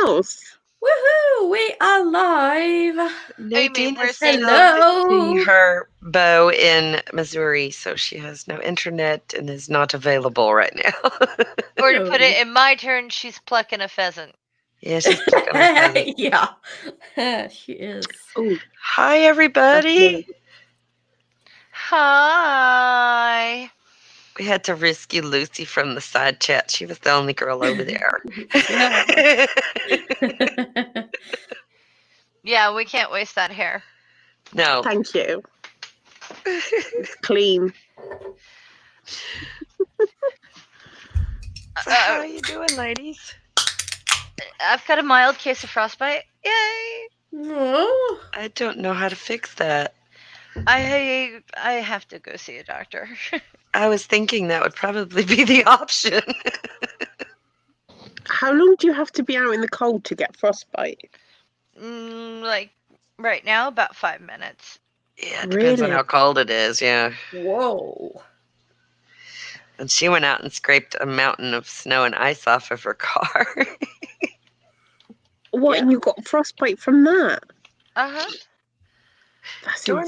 else? Woohoo! We are live. Amy, Nadine we're is still Hello. visiting her beau in Missouri, so she has no internet and is not available right now. or to put it in my turn, she's plucking a pheasant. Yeah, she's plucking her pheasant. Yeah, she is. Oh, Hi, everybody. Hi. We had to rescue Lucy from the side chat. She was the only girl over there. Yeah, we can't waste that hair. No. thank you. Clean. So how are you doing, ladies? I've got a mild case of frostbite. Yay! Oh, I don't know how to fix that. I have to go see a doctor. I was thinking that would probably be the option. How long do you have to be out in the cold to get frostbite? Like right now, about 5 minutes. Yeah, it depends on Really? how cold it is, yeah. whoa. And she went out and scraped a mountain of snow and ice off of her car. What? Yeah. And you got frostbite from that? Uh-huh. That's Doorknobbing.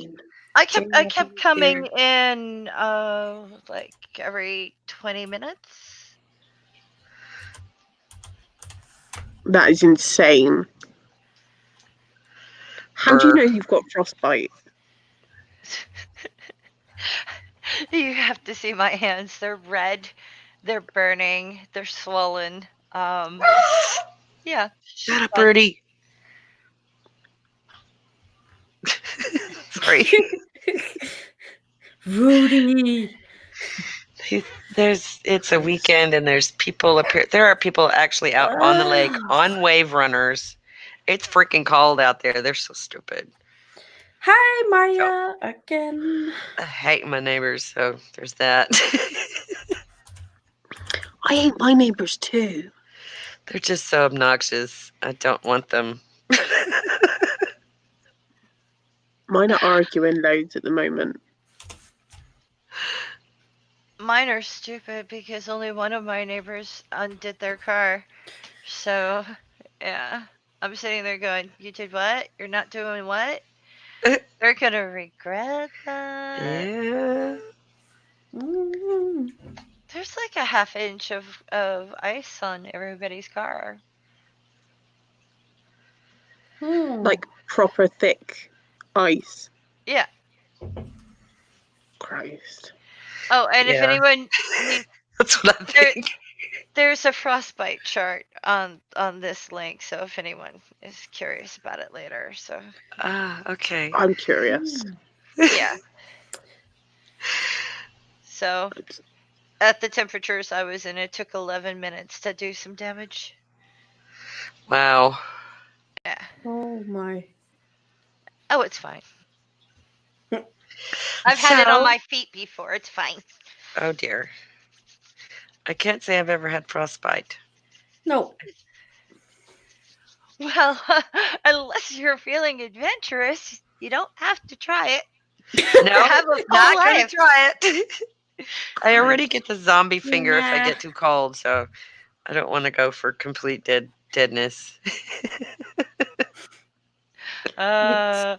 insane. I kept coming in like every 20 minutes. That is insane. How do you know you've got frostbite? You have to see my hands. They're red. They're burning. They're swollen. Yeah. Shut up, Birdie. Sorry. Rudy. It's a weekend and there's people up here. There are people actually out on the lake on wave runners. It's freaking cold out there. They're so stupid. Hi, Maya, again. I hate my neighbors, so there's that. I hate my neighbours too. They're just so obnoxious. I don't want them. Mine are arguing loads at the moment. Mine are stupid because only one of my neighbors undid their car. So, yeah. I'm sitting there going, you did what? You're not doing what? They're going to regret that. Yeah. Mm. There's like a half inch of ice on everybody's car. Like proper thick ice. Yeah. Christ. Oh, and if Yeah. anyone needs, That's what I think. there's a frostbite chart on this link, so if anyone is curious about it later, so Okay. I'm curious. yeah. So at the temperatures I was in, it took 11 minutes to do some damage. Wow. Yeah. Oh my. Oh, it's fine. I've had it on my feet before. It's fine. Oh dear. I can't say I've ever had frostbite. No. Well, unless you're feeling adventurous, you don't have to try it. No, Have a full not going life. to try it. I already get the zombie finger if I Nah. get too cold, so I don't want to go for complete deadness.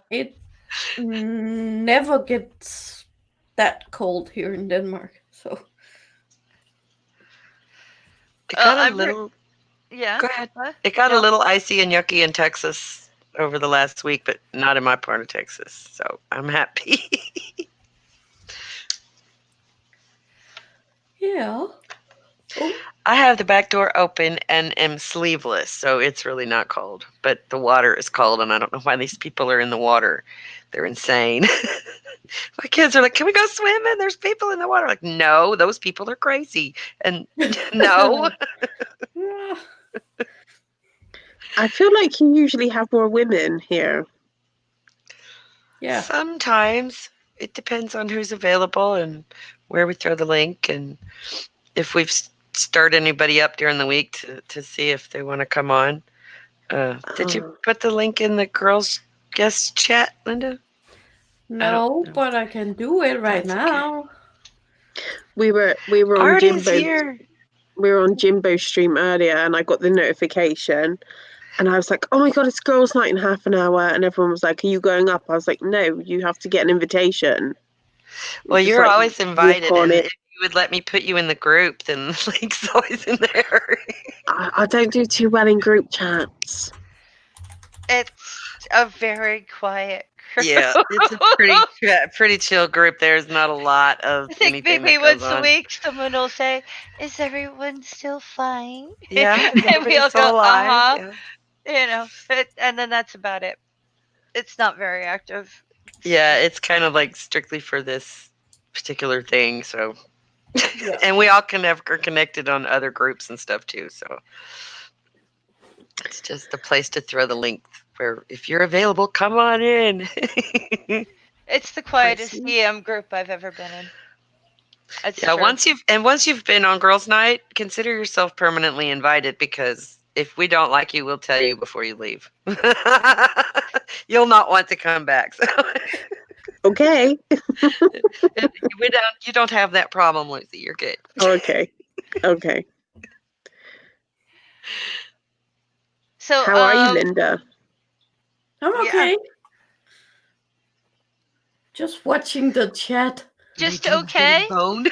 It never gets that cold here in Denmark, so. It got a little. Yeah. Go ahead. What? It got No. a little icy and yucky in Texas over the last week, but not in my part of Texas, so I'm happy. Yeah. Oh. I have the back door open and am sleeveless, so it's really not cold. But the water is cold, and I don't know why these people are in the water. They're insane. My kids are like, "Can we go swimming? There's people in the water." Like, no, those people are crazy. And no. Yeah. I feel like you usually have more women here. Yeah. Sometimes it depends on who's available and where we throw the link, and if we've stirred anybody up during the week to see if they want to come on. Did you put the link in the girls' guest chat, Linda? No, but I can do it right That's now. okay. We were on Artie's Jimbo's. here. we were on Jimbo's stream earlier, and I got the notification, and I was like, "Oh my god, it's girls' night in half an hour!" And everyone was like, "Are you going up?" I was like, "No, you have to get an invitation." Well, Just, you're like, always invited, walk on and it. if you would let me put you in the group, then the link's always in there. I don't do too well in group chats. It's a very quiet group. Yeah, it's a pretty chill group. There's not a lot of I think anything maybe that goes once a on. week someone will say, "Is everyone still fine?" Yeah, is and we everybody all still go, alive? "Uh-huh." Yeah. And then that's about it. It's not very active. Yeah, it's kind of like strictly for this particular thing. So, Yeah. and we all are connected on other groups and stuff too. So it's just a place to throw the link where if you're available, come on in. It's the quietest see. EM group I've ever been in. It's Yeah, true. once you've been on girls' night, consider yourself permanently invited because if we don't like you, we'll tell you before you leave. You'll not want to come back. So Okay. you don't have that problem, Lucy. You're good. Okay. Okay. So How are you, Linda? I'm Yeah. okay. Just watching the chat. Just Rachel's okay? getting boned.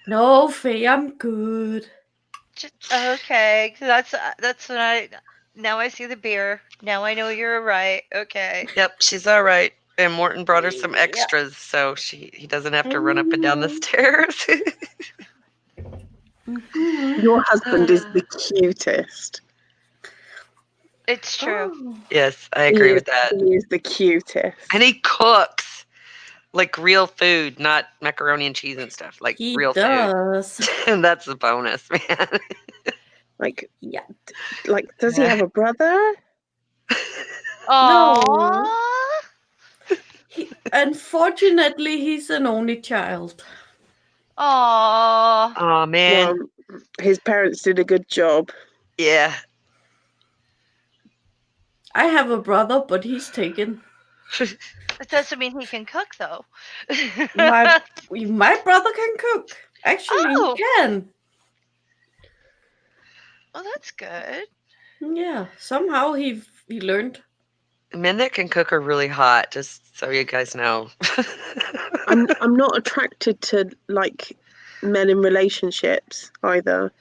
No, Faye, I'm good. Okay, 'cause that's when now I see the beer. Now I know you're right. Okay. Yep, she's all right. And Morton brought her some Yeah. extras, so he doesn't have to run up and down the stairs. Mhm. Your husband is the cutest. It's true. Oh. Yes, I agree with that. He is the cutest. And he cooks like real food, not macaroni and cheese and stuff. Like He real does. food. And that's a bonus, man. Like, Yeah. does he have a brother? Aww. Unfortunately, he's an only child. Aww. Oh man. Well, his parents did a good job. Yeah. I have a brother, but he's taken. That doesn't mean he can cook though. My brother can cook. Actually, Oh. he can. Well, that's good. Yeah. Somehow he learned. Men that can cook are really hot, just so you guys know. I'm not attracted to like men in relationships either.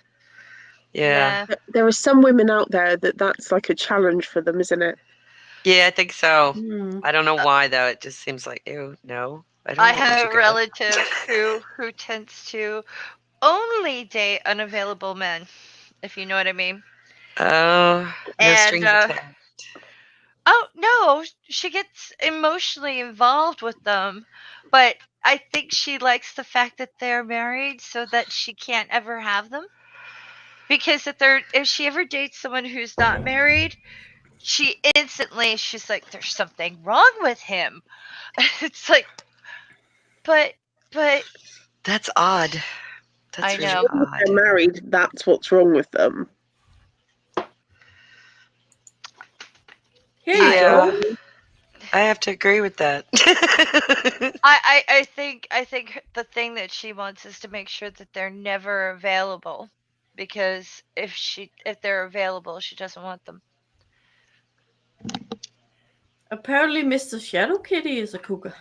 Yeah. There are some women out there that's like a challenge for them, isn't it? Yeah, I think so. Hmm. I don't know why though. It just seems like, ew, no. don't I want you have a guys. relative who tends to only date unavailable men, if you know what I mean. Oh, no And, strings attached. Oh no, she gets emotionally involved with them, but I think she likes the fact that they're married so that she can't ever have them. Because if she ever dates someone who's not married, she's like, there's something wrong with him. It's like, but That's odd. That's I really know. If odd. they're married, that's what's wrong with them. Here you Yeah. go. I have to agree with that. I think the thing that she wants is to make sure that they're never available, because if they're available, she doesn't want them. Apparently, Mr. Shadow Kitty is a cougar.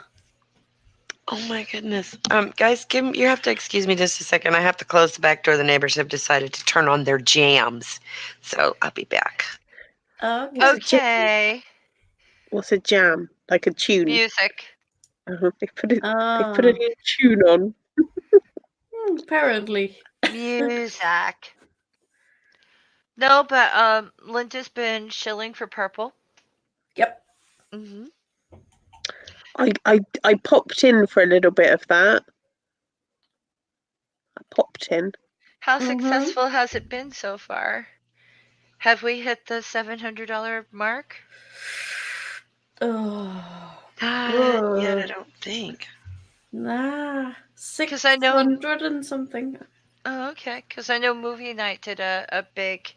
Oh my goodness. Guys, you have to excuse me just a second. I have to close the back door. The neighbors have decided to turn on their jams. So I'll be back. Okay. What's a jam? Like a tune? Music. They put a new tune on. Apparently. Music. No, but Linda's been shilling for purple. Yep. Hmm. I popped in for a little bit of that. I popped in. How Mhm. successful has it been so far? Have we hit the $700 mark? Oh. Yet, I don't think. Nah. 'Cause I know- 600 and something. Oh, okay. Because I know Movie Night did a big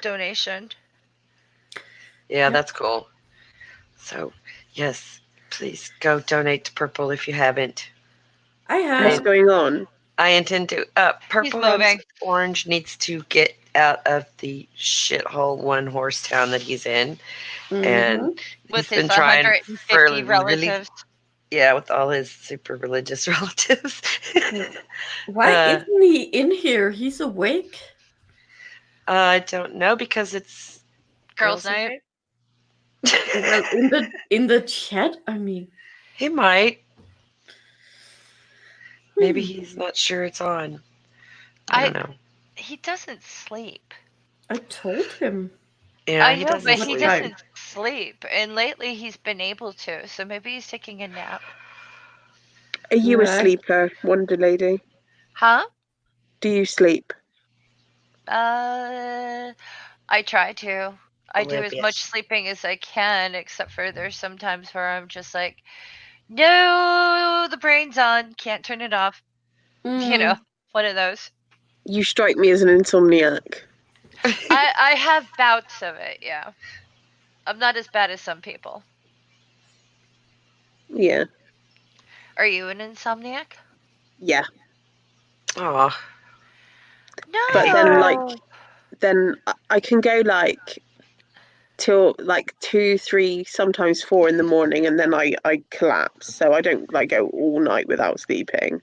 donation. Yeah, that's cool. So, yes, please go donate to Purple if you haven't. I What's have. going on? I intend to. Purple moving. Rose Orange needs to get out of the shithole one horse town that he's in, and Mhm. With he's been his trying 150 for really, relatives. yeah, with all his super religious relatives. Why Uh, isn't he in here? He's awake. I don't know because it's Girls' night. Well, in the chat, I mean. He might. Maybe Hmm. he's not sure it's on. I don't know. He doesn't sleep. I told him. Yeah, I he know, doesn't but What he sleep. time? doesn't sleep. And lately he's been able to. So maybe he's taking a nap. Are you a Right. sleeper, Wonder Lady? Huh? Do you sleep? I try to. I do as much Oblivious. sleeping as I can, except for there's some times where I'm just like, no, the brain's on, can't turn it off. You know, one of those. You strike me as an insomniac. I have bouts of it, yeah. I'm not as bad as some people. Yeah. Are you an insomniac? Yeah. Aw. No. But then I can go like till like 2, 3, sometimes 4 in the morning, and then I collapse. So I don't like go all night without sleeping.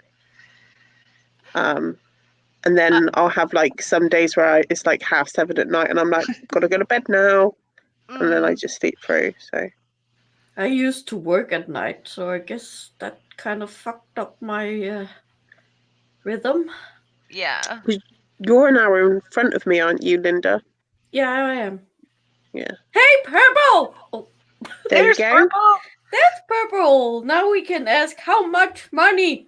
And then I'll have like some days where it's like 7:30 at night, and I'm like, gotta go to bed now, and then I just sleep through. So I used to work at night, so I guess that kind of fucked up my rhythm. Yeah. you're an hour in front of me, aren't you, Linda? Yeah, I am. Yeah. Hey, Purple! Oh, There There's you go. Purple. that's Purple! Now we can ask how much money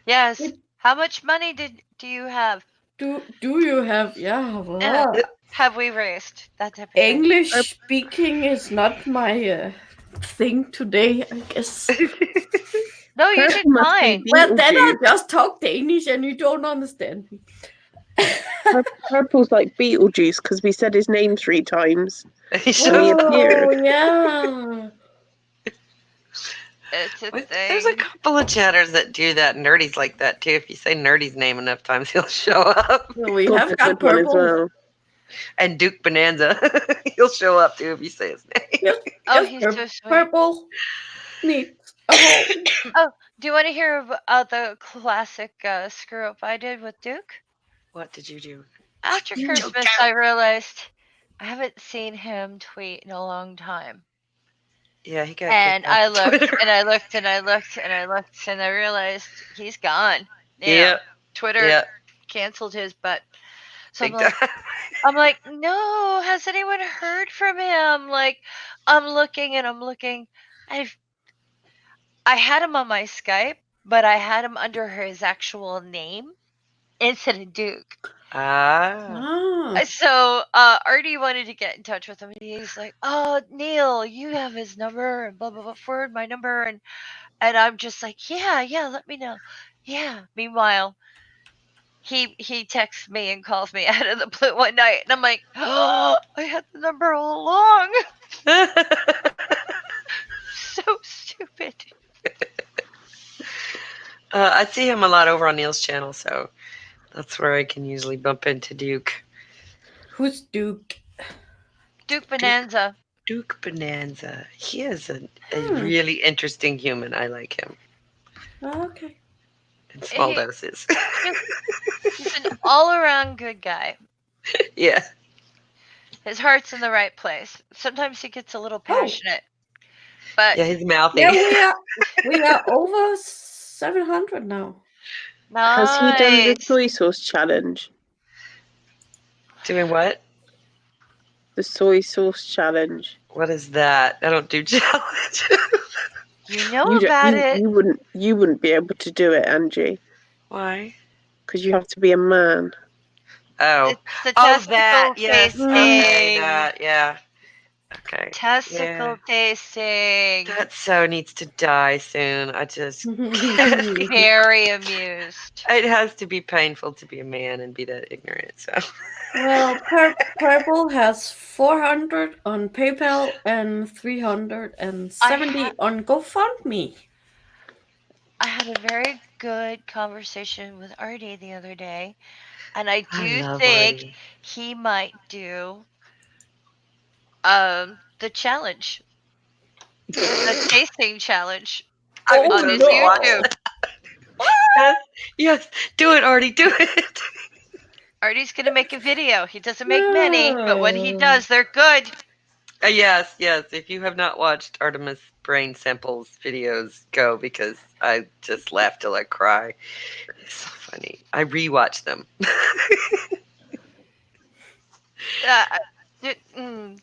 Yes. It- How much money do you have? do you have? Yeah, well, Have we raised? That type of thing. English speaking is not my thing today, I guess. No, you Purple did must be fine. Well, then I Beetlejuice. just talk Danish and you don't understand me. Purple's like Beetlejuice because we said his name 3 times. He And he shows up. appeared. Yeah. It's a There's a thing. couple of chatters that do that. Nerdy's like that too. If you say Nerdy's name enough times, he'll show up. We God's have a got good one as Purple. well. And Duke Bonanza, he'll show up too if you say his name. Yes, Oh, yes, he's so sweet. Purple needs a home. Do you want to hear about the classic screw up I did with Duke? What did you do? After You Christmas, joked I realized I haven't seen him tweet in a long time. Yeah, he got And kicked I off looked, Twitter. and I looked, and I looked, and I looked, and I realized he's gone. You know, Yep. Twitter Yep. canceled his butt. So Big I'm like, time. I'm like, no, has anyone heard from him? Like, I'm looking and I'm looking. I had him on my Skype, but I had him under his actual name instead of Duke. Ah. So Artie wanted to get in touch with him, and he's like, "Oh, Neil, you have his number, and blah blah blah. Forward my number." And I'm just like, "Yeah, let me know." Yeah. Meanwhile, he texts me and calls me out of the blue one night, and I'm like, "Oh, I had the number all along." So stupid. I see him a lot over on Neil's channel, so that's where I can usually bump into Duke. Who's Duke? Duke Bonanza. Duke Bonanza. He is a Hmm. really interesting human. I like him Oh, okay. in small He- doses. He's an all-around good guy. Yeah. His heart's in the right place. Sometimes he gets a little passionate, but Yeah, he's mouthy. Yeah, we are over 700 now. Has he done the nice. soy sauce challenge? Doing what? The soy sauce challenge. What is that? I don't do challenges. You know You don't- about you- it. You wouldn't be able to do it, Angie, Why? because you have to be a man. Oh. It's the Oh, testicle that. Yes. tasting. Okay, that. Yeah. Okay. Testicle Yeah. tasting. That so needs to die soon. I just Very amused. It has to be painful to be a man and be that ignorant. So Well, Purple has 400 on PayPal and 370 on GoFundMe. I had a very good conversation with Artie the other day, and I I do love think Artie. he might do the challenge, the tasting challenge I would Oh, on his totally watch YouTube. that. Yes, yes, do it, Artie, do it. Artie's gonna make a video. He doesn't make many, but when he does, they're good. Yes, yes. If you have not watched Artemis Brain Samples videos, go because I just laugh till I cry. It's so funny. I rewatch them.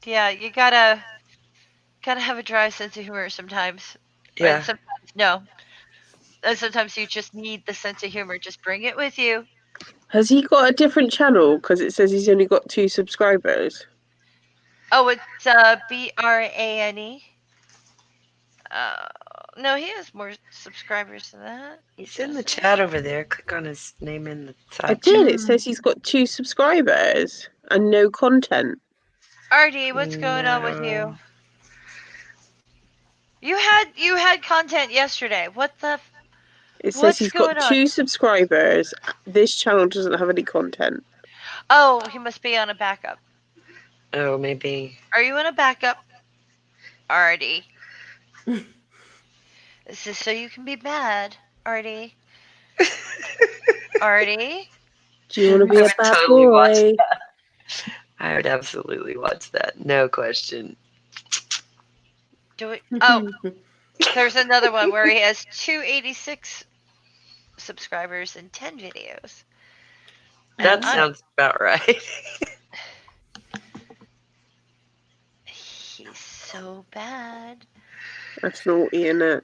Yeah, you gotta have a dry sense of humor sometimes. And Yeah. sometimes no. And sometimes you just need the sense of humor. Just bring it with you. Has he got a different channel? Because it says he's only got 2 subscribers. Oh, it's BRANE. No, he has more subscribers than that. He's in the doesn't he? chat over there. Click on his name in the I side did. chat. It says he's got 2 subscribers and no content. Artie, what's going on with you? No. You had content yesterday. What the? It says What's he's going got on? 2 subscribers. This channel doesn't have any content. Oh, he must be on a backup. Oh, maybe. Are you on a backup, Artie? This is so you can be mad, Artie. Artie? Do you want to be I a would bad totally watch boy? I would absolutely watch that. No question. Do it. Oh, there's another one where he has 286 subscribers and 10 videos. That And I- sounds about right. He's so bad. That's naughty, innit?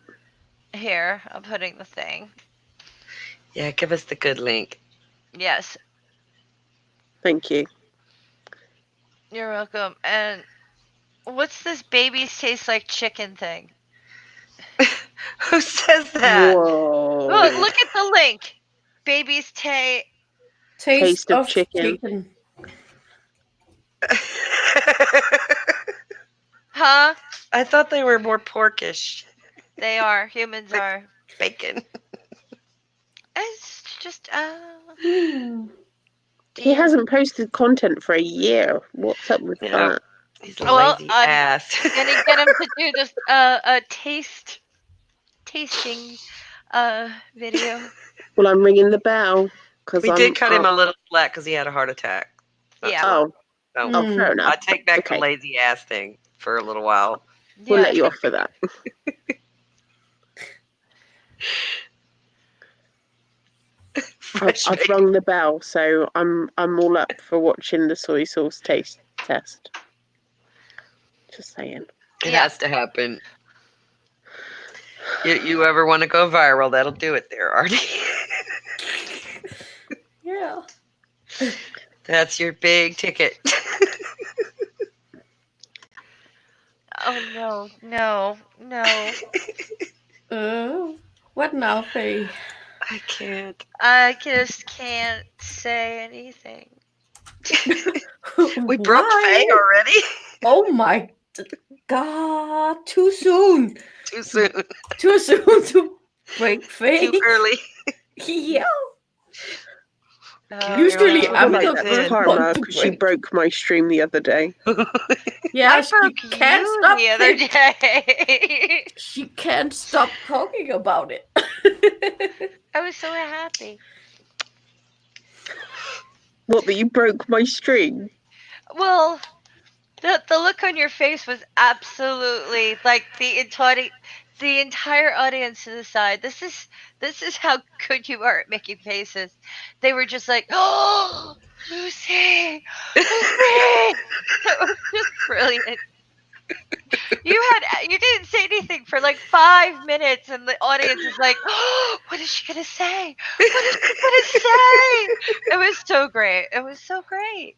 Here, I'm putting the thing. Yeah, give us the good link. Yes, Thank you. you're welcome. And what's this babies taste like chicken thing? Who says that? Whoa. Oh, look at the link. Babies taste. Taste of of chicken. chicken. Huh? I thought they were more porkish. They are. Humans are. Bacon. It's just Hmm. He hasn't posted content for a year. What's up with Yeah. that? He's a Well, lazy I'm ass. gonna get him to do this a tasting video. Well, I'm ringing the bell because We did cut him a little slack because he had a heart attack. Yeah. Oh, So oh, fair enough. I take back Okay. the lazy ass thing for a little while. We'll Yeah. let you off for that. Fresh I've bacon. rung the bell, so I'm all up for watching the soy sauce taste test. Just saying. It Yeah. has to happen. You ever want to go viral? That'll do it there, Artie. Yeah. That's your big ticket. Oh no. What now, Faye? I can't. I just can't say anything. We broke Why? Faye already? Oh my God! Too soon. Too soon. Too soon to break Faye. Too early. Yeah. you're Usually welcome. I'm like the that first karma one to because she break. broke my stream the other day. Yeah, I she broke can't you stop. the other day. She can't stop talking about it. I was so happy. What, that you broke my stream? Well, the look on your face was absolutely like the entire audience to the side. This is how good you are at making faces. They were just like, "Oh, Lucy, Lucy!" It was just brilliant. You didn't say anything for like 5 minutes, and the audience is like, "Oh, what is she gonna say? What is she gonna say?" It was so great. It was so great.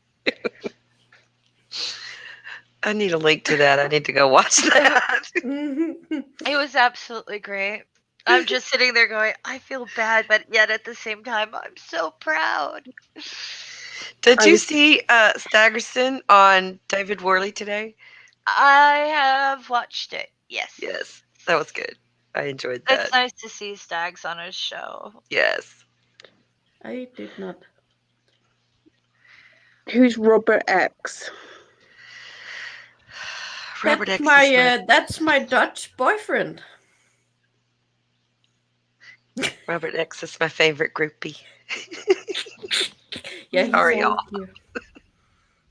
I need a link to that. I need to go watch that. It was absolutely great. I'm just sitting there going, I feel bad, but yet at the same time, I'm so proud. Did I you was- see Staggerson on David Worley today? I have watched it. Yes. Yes, that was good. I enjoyed that. It's nice to see Stags on a show. Yes. I did not. Who's Robert X? Robert X is That's my Dutch boyfriend. Robert X is my favorite groupie. Yeah, he's Sorry, so y'all. cute.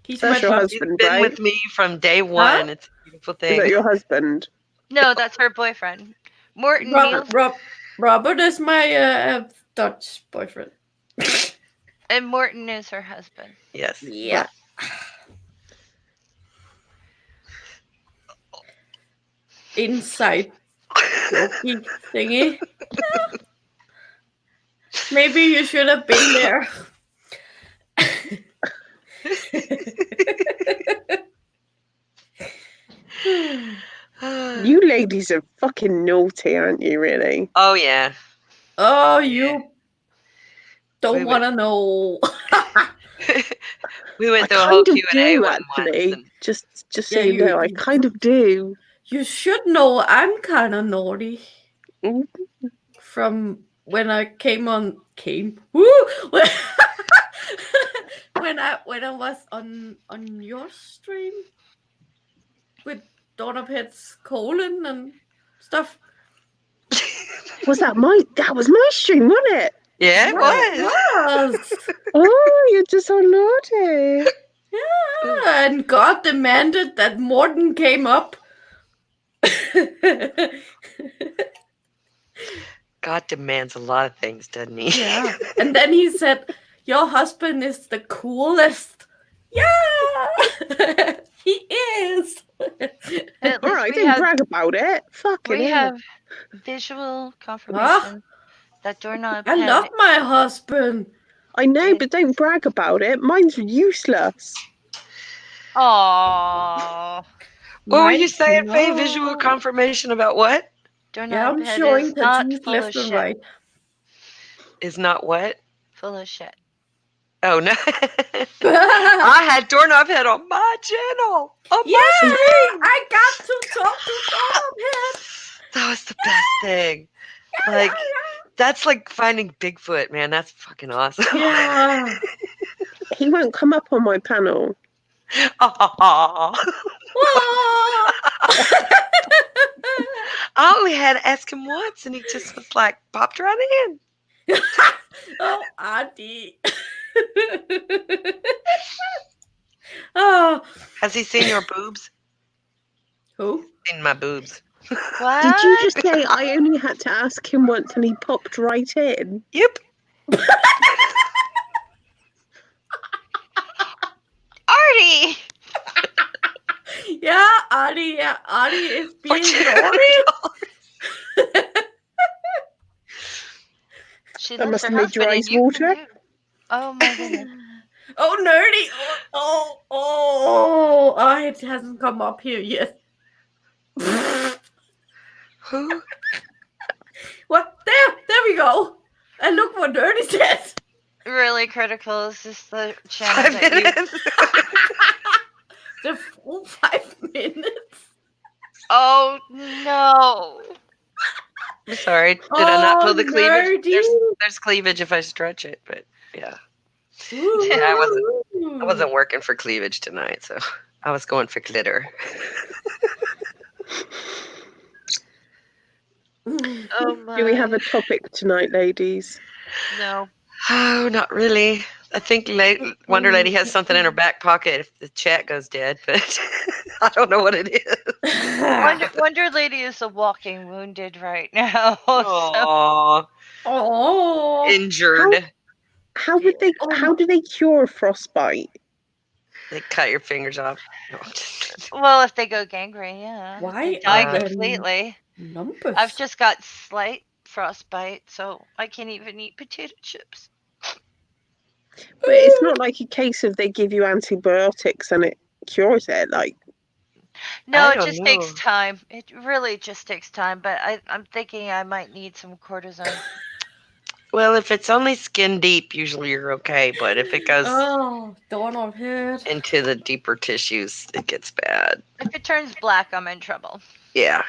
He's That's my your Dutch. He's husband, been right? with me from day one. It's a beautiful Is thing. that your husband? No, that's her boyfriend. Morton Robert, Nielsen. Robert is my Dutch boyfriend. And Morton is her husband. Yes. Yeah. Inside jokey thingy. Maybe you should have been there. You ladies are fucking naughty, aren't you, really? Oh yeah. Oh, Yeah. you don't We want to know. We went I through a whole kind of Q&A do, one actually. once. Just Yeah, so you know, I kind of do. You should know I'm kind of naughty. Mm. From when I came. Woo! when I was on your stream with Dawn of Heads colon and stuff. That was my stream, wasn't it? Yeah, it was. Yes. Oh, you're just so naughty. Yeah, and God demanded that Morton came up. God demands a lot of things, doesn't he? Yeah. And then he said, your husband is the coolest. Yeah. He is. At All least right, we don't have, brag about it. Fucking we hell. have visual confirmation that Doorknob I love my husband. I know, It- but don't brag about it. Mine's useless. Aww. What were you Mine- saying, Faye? no. Visual confirmation about what? Doorknob Yeah, I'm head showing is not tattoos full of left and shit. right. Is not what? Full of shit. Oh no. I had doorknob head on my channel. On Yeah, my stream. I got to talk to Dawn Head. That was the best thing. Like that's like finding Bigfoot, man. That's fucking awesome. Yeah. He won't come up on my panel. Aw. I only had to ask him once and he just was like popped right in. Oh, Auntie. Oh, Has he seen your boobs? who? Seen my boobs. What? Did you just say I only had to ask him once and he popped right in? Yep. Artie! Yeah, Auntie. Yeah, Auntie is being $14. naughty. She That loves must her have made your husband and eyes you water. can too. Oh my goodness. Oh, nerdy. Oh, it hasn't come up here yet. Who? What? There we go. And look what nerdy says. Really critical is this the channel 5 that you minutes. The full 5 minutes. Oh no. I'm sorry. Did I not pull the cleavage? nerdy. There's cleavage if I stretch it, but yeah. Ooh. Yeah, I wasn't working for cleavage tonight, so I was going for glitter. Oh my. Do we have a topic tonight, ladies? No. Oh, not really. I think Wonder Lady has something in her back pocket if the chat goes dead, but I don't know what it is. Wonder Lady is a walking wounded right now. so- Aww. Oh. Injured. How would they? How do they cure frostbite? They cut your fingers off. No, I'm just- well, if they go gangrene, yeah. Why If they die are them completely. numbers? I've just got slight frostbite, so I can't even eat potato chips. But it's not like a case of they give you antibiotics and it cures it. Like, No, I it don't just takes know. time. It really just takes time, but I'm thinking I might need some cortisone. Well, if it's only skin deep, usually you're okay. But if it goes Oh, Dawn of Head. into the deeper tissues, it gets bad. If it turns black, I'm in trouble. Yeah.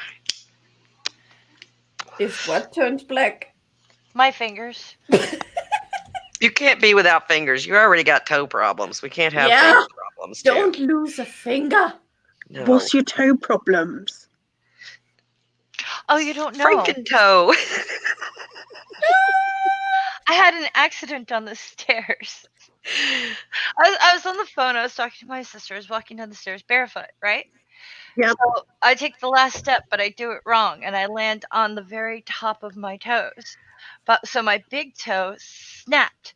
If what turns black? My fingers. You can't be without fingers. You already got toe problems. We can't have Yeah. finger problems too. Don't lose a finger. No. What's your toe problems? Oh, you don't know. Franken-toe. I had an accident on the stairs. I was on the phone. I was talking to my sister. I was walking down the stairs barefoot, right? Yep. So I take the last step, but I do it wrong, and I land on the very top of my toes. But so my big toe snapped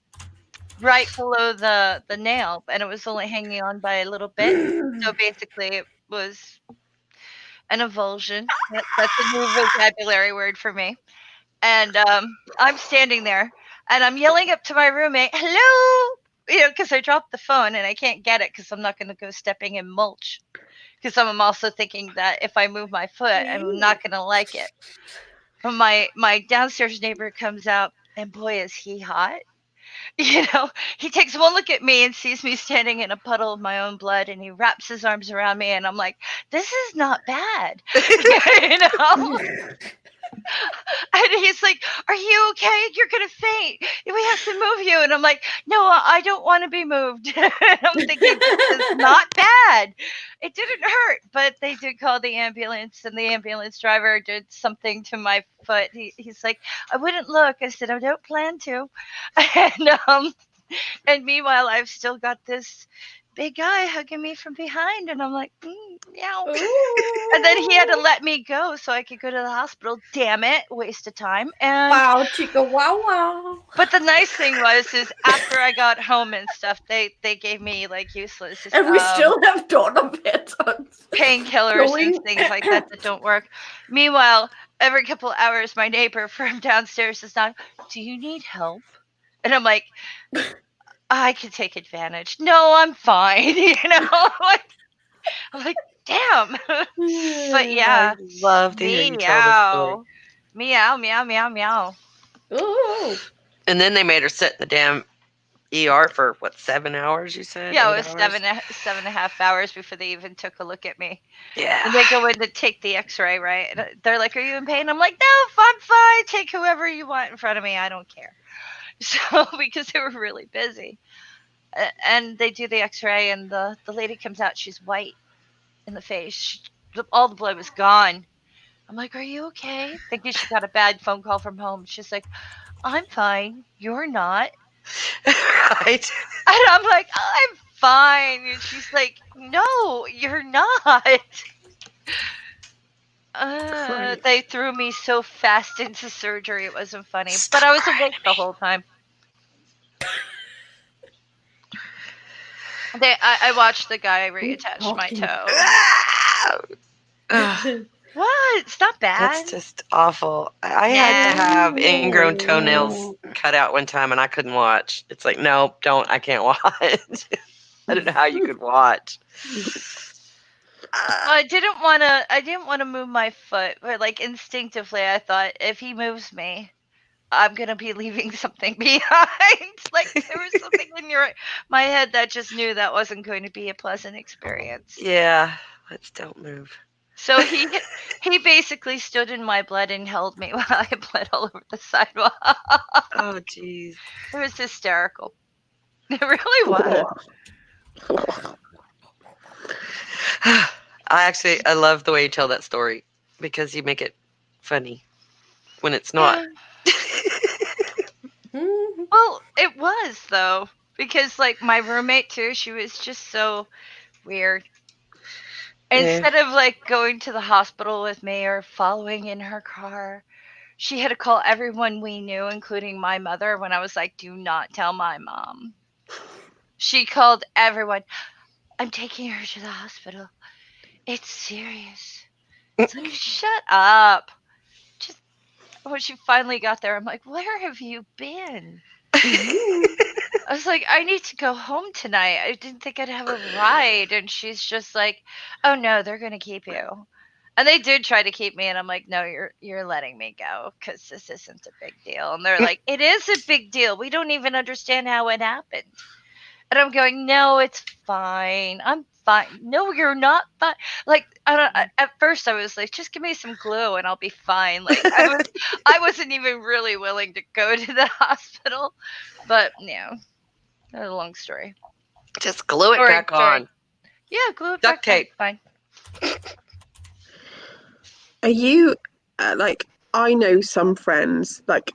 right below the nail, and it was only hanging on by a little bit. So basically, it was an avulsion. That's a new vocabulary word for me. And I'm standing there, and I'm yelling up to my roommate, "Hello!" Because I dropped the phone, and I can't get it because I'm not going to go stepping in mulch. Because I'm also thinking that if I move my foot, I'm not going to like it. But my downstairs neighbor comes out, and boy, is he hot. He takes one look at me and sees me standing in a puddle of my own blood, and he wraps his arms around me, and I'm like, this is not bad. And he's like, are you okay? You're going to faint. We have to move you. And I'm like, no, I don't want to be moved. And I'm thinking, this is not bad. It didn't hurt, but they did call the ambulance, and the ambulance driver did something to my foot. He's like, I wouldn't look. I said, I don't plan to. And meanwhile, I've still got this big guy hugging me from behind, and I'm like, meow. And then he had to let me go so I could go to the hospital. Damn it, waste of time. And Wow, chica, wow, wow. but the nice thing is after I got home and stuff, they gave me like useless And we still have daughter pets on. painkillers Going- and things like that don't work. Meanwhile, every couple hours, my neighbor from downstairs is not, do you need help? And I'm like, I could take advantage. No, I'm fine. I'm like, damn. But yeah, I love to hear you tell this story. meow, meow, meow, meow. Ooh. And then they made her sit in the damn ER for what, 7 hours? You said? Yeah, 8 it was hours? 7.5 hours before they even took a look at me. Yeah. And they go in to take the X-ray, right? And they're like, "Are you in pain?" I'm like, "No, I'm fine. Take whoever you want in front of me. I don't care." So because they were really busy, and they do the X-ray, and the lady comes out. She's white in the face. All the blood was gone. I'm like, "Are you okay?" Thinking she got a bad phone call from home. She's like, "I'm fine. You're not." Right. And I'm like, "I'm fine." And she's like, "No, you're not." They threw me so fast into surgery, it wasn't funny. But I was awake the whole time. I watched the guy reattach my toe. Ugh, What? It's not bad. that's just awful. I had to have ingrown toenails cut out one time, and I couldn't watch. It's like, no, don't. I can't watch. I don't know how you could watch. I didn't want to move my foot, but like instinctively I thought if he moves me, I'm going to be leaving something behind. Like there was something in my head that just knew that wasn't going to be a pleasant experience. Yeah, let's don't move. So he basically stood in my blood and held me while I bled all over the sidewalk. Oh, jeez. It was hysterical. It really was. I love the way you tell that story because you make it funny when it's not. Well, it was though, because like my roommate too, she was just so weird. Instead of like going to the hospital with me or following in her car, she had to call everyone we knew, including my mother, when I was like, do not tell my mom. She called everyone. I'm taking her to the hospital. It's serious. It's like, shut up. Just when she finally got there, I'm like, where have you been? I was like, I need to go home tonight. I didn't think I'd have a ride. And she's just like, oh no, they're going to keep you. And they did try to keep me. And I'm like, no, you're letting me go because this isn't a big deal. And they're like, it is a big deal. We don't even understand how it happened. And I'm going, no, it's fine. I'm fine. No, you're not fine. Like, at first I was like, just give me some glue and I'll be fine. Like, I wasn't even really willing to go to the hospital, but that's a long story. Just glue it Sorry, back sorry. on. Yeah, glue it Duct back on, tape. fine. Are you like? I know some friends like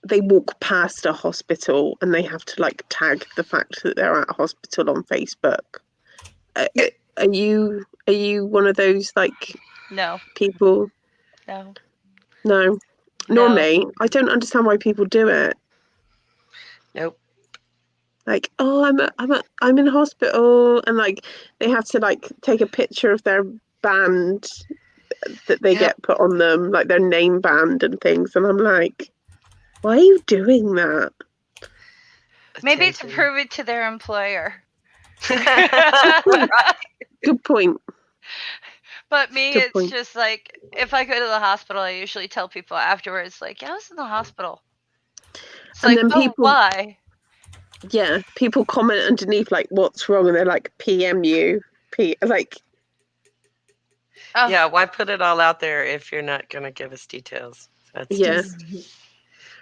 they walk past a hospital and they have to like tag the fact that they're at a hospital on Facebook. Are you one of those like No, people? no. No. Normally, I don't understand why people do it. Nope. Like, oh, I'm in hospital, and like they have to like take a picture of their band that they Yep. get put on them, like their name band and things, and I'm like, why are you doing that? Maybe to Attention. prove it to their employer. Good point. But me, Good it's point. just like, if I go to the hospital, I usually tell people afterwards, like, yeah, I was in the hospital. It's And like, then oh, people- why? Yeah, people comment underneath like, "What's wrong?" and they're like, "PM you." Like, Oh, Yeah, why put it all out there if you're not going to give us details? That's Yeah. just.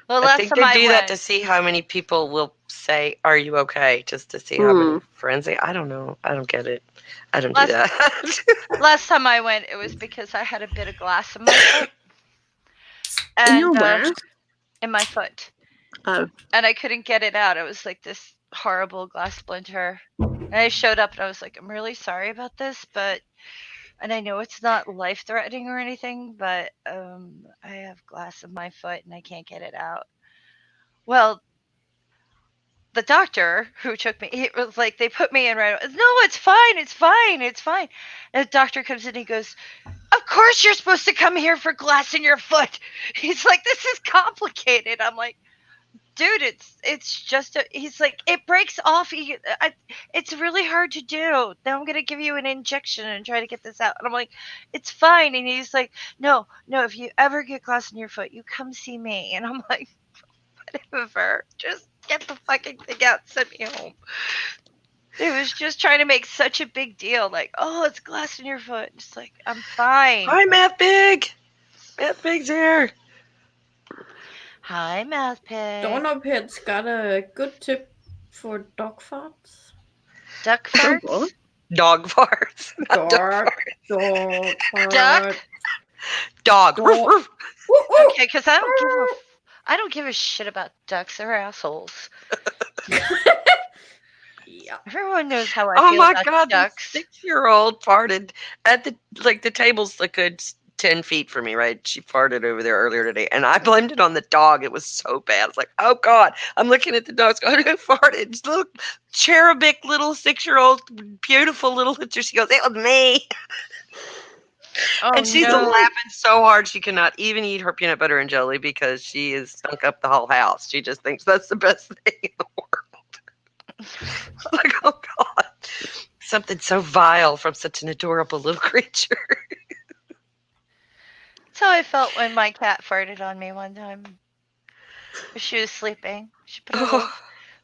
well, I last think time they I do went, that to see how many people will say, "Are you okay?" Just to see how many friends they. I don't know. I don't get it. I don't do that. last time I went, it was because I had a bit of glass in my foot. in your And, where? in my foot. Oh, And I couldn't get it out. It was like this horrible glass splinter. And I showed up and I was like, I'm really sorry about this, and I know it's not life threatening or anything, but I have glass in my foot and I can't get it out. Well, the doctor who took me, it was like they put me in right away. No, it's fine, it's fine, it's fine. And the doctor comes in and he goes, of course you're supposed to come here for glass in your foot. He's like, this is complicated. I'm like, dude, it's just he's like, it breaks off. It's really hard to do. Now I'm gonna give you an injection and try to get this out. And I'm like, it's fine. And he's like, no, if you ever get glass in your foot, you come see me. And I'm like, whatever, just get the fucking thing out, send me home. It was just trying to make such a big deal, like, oh, it's glass in your foot. It's like, I'm fine. Hi, Matt Big. Matt Big's here. Hi, Mouth Pig. Doorknobhead's got a good tip for dog farts. Duck Oh, farts? what? Dog farts. Not dog Dog, farts. dog Duck? fart. Dog. Dog. Woof, woof. Woo, woo. Okay, because I don't give a shit about ducks. They're assholes. Yeah. Everyone knows how I Oh feel my about God! The ducks. 6-year-old farted at the table's a good 10 feet from me. Right? She farted over there earlier today, and I blamed it on the dog. It was so bad. It's like, oh God! I'm looking at the dog. Going, who farted? This little cherubic little 6-year-old, beautiful little. She goes, it was me. Oh, And she's no. laughing so hard she cannot even eat her peanut butter and jelly because she has stunk up the whole house. She just thinks that's the best thing in the world. Like, oh God, something so vile from such an adorable little creature. That's how I felt when my cat farted on me one time. She was sleeping. She put her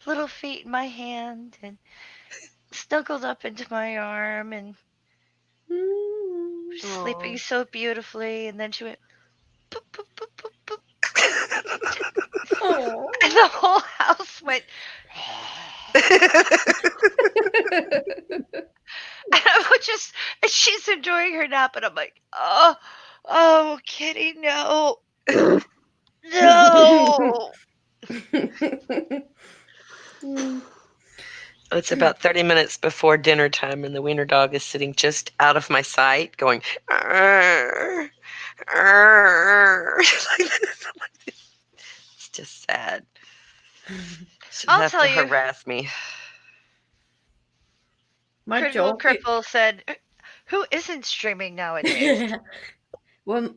little feet in my hand and snuggled up into my arm and was sleeping so beautifully. And then she went, boop, boop, boop, boop, boop. Oh. And the whole house went. And I would just, and she's enjoying her nap, and I'm like, oh, Kitty, no. No. It's about 30 minutes before dinner time, and the wiener dog is sitting just out of my sight, going, "Arr, arr." It's just sad. She'll I'll have tell to you. harass me. My Critical dog. Cripple said, who isn't streaming nowadays? Well,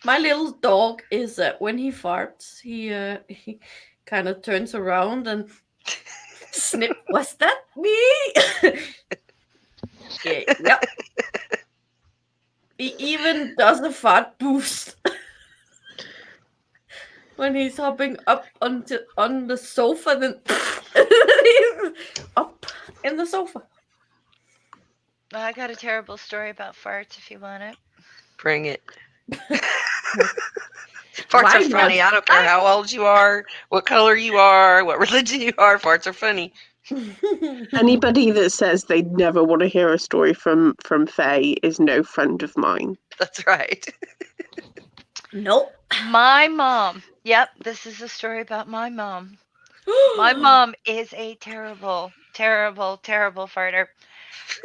my little dog is when he farts, he kind of turns around and snip. Was that me? Yeah, yep. He even does a fart boost when he's hopping up on the sofa, then he's up in the sofa. I got a terrible story about farts if you want it. Bring it. Farts Why are not? funny. I don't care how old you are, what color you are, what religion you are. Farts are funny. Anybody that says they never want to hear a story from Faye is no friend of mine. That's right. Nope. My mom. Yep, this is a story about my mom. My mom is a terrible, terrible, terrible farter.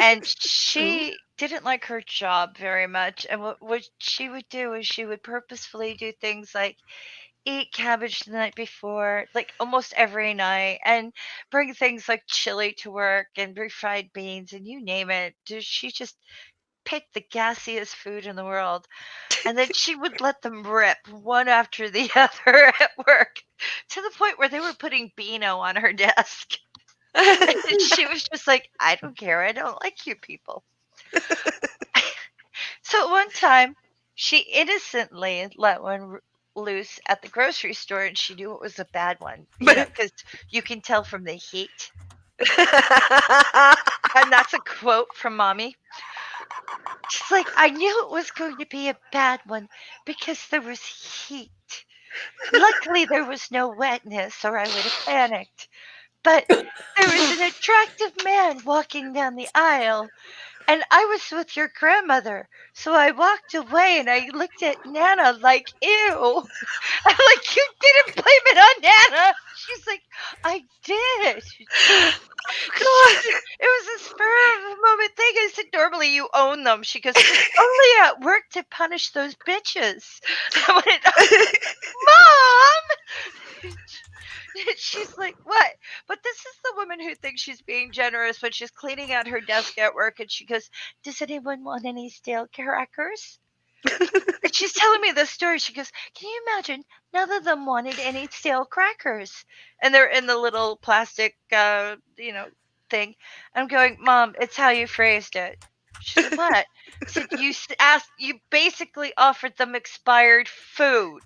And she didn't like her job very much. And what she would do is she would purposefully do things like eat cabbage the night before, like almost every night, and bring things like chili to work and refried beans and you name it. She just picked the gassiest food in the world. And then she would let them rip one after the other at work to the point where they were putting Beano on her desk. And she was just like, I don't care. I don't like you people. So one time, she innocently let one loose at the grocery store and she knew it was a bad one. Because you can tell from the heat. And that's a quote from Mommy. She's like, I knew it was going to be a bad one because there was heat. Luckily, there was no wetness or I would have panicked. But there was an attractive man walking down the aisle, and I was with your grandmother. So I walked away and I looked at Nana like, ew. I'm like, you didn't blame it on Nana. She's like, I did. It was a spur of the moment thing. I said, normally you own them. She goes, only at work to punish those bitches. I went, Mom! She's like, what? But this is the woman who thinks she's being generous when she's cleaning out her desk at work and she goes, does anyone want any stale crackers? And she's telling me this story. She goes, can you imagine? None of them wanted any stale crackers. And they're in the little plastic, thing. I'm going, Mom, it's how you phrased it. She said, what? I said, you basically offered them expired food.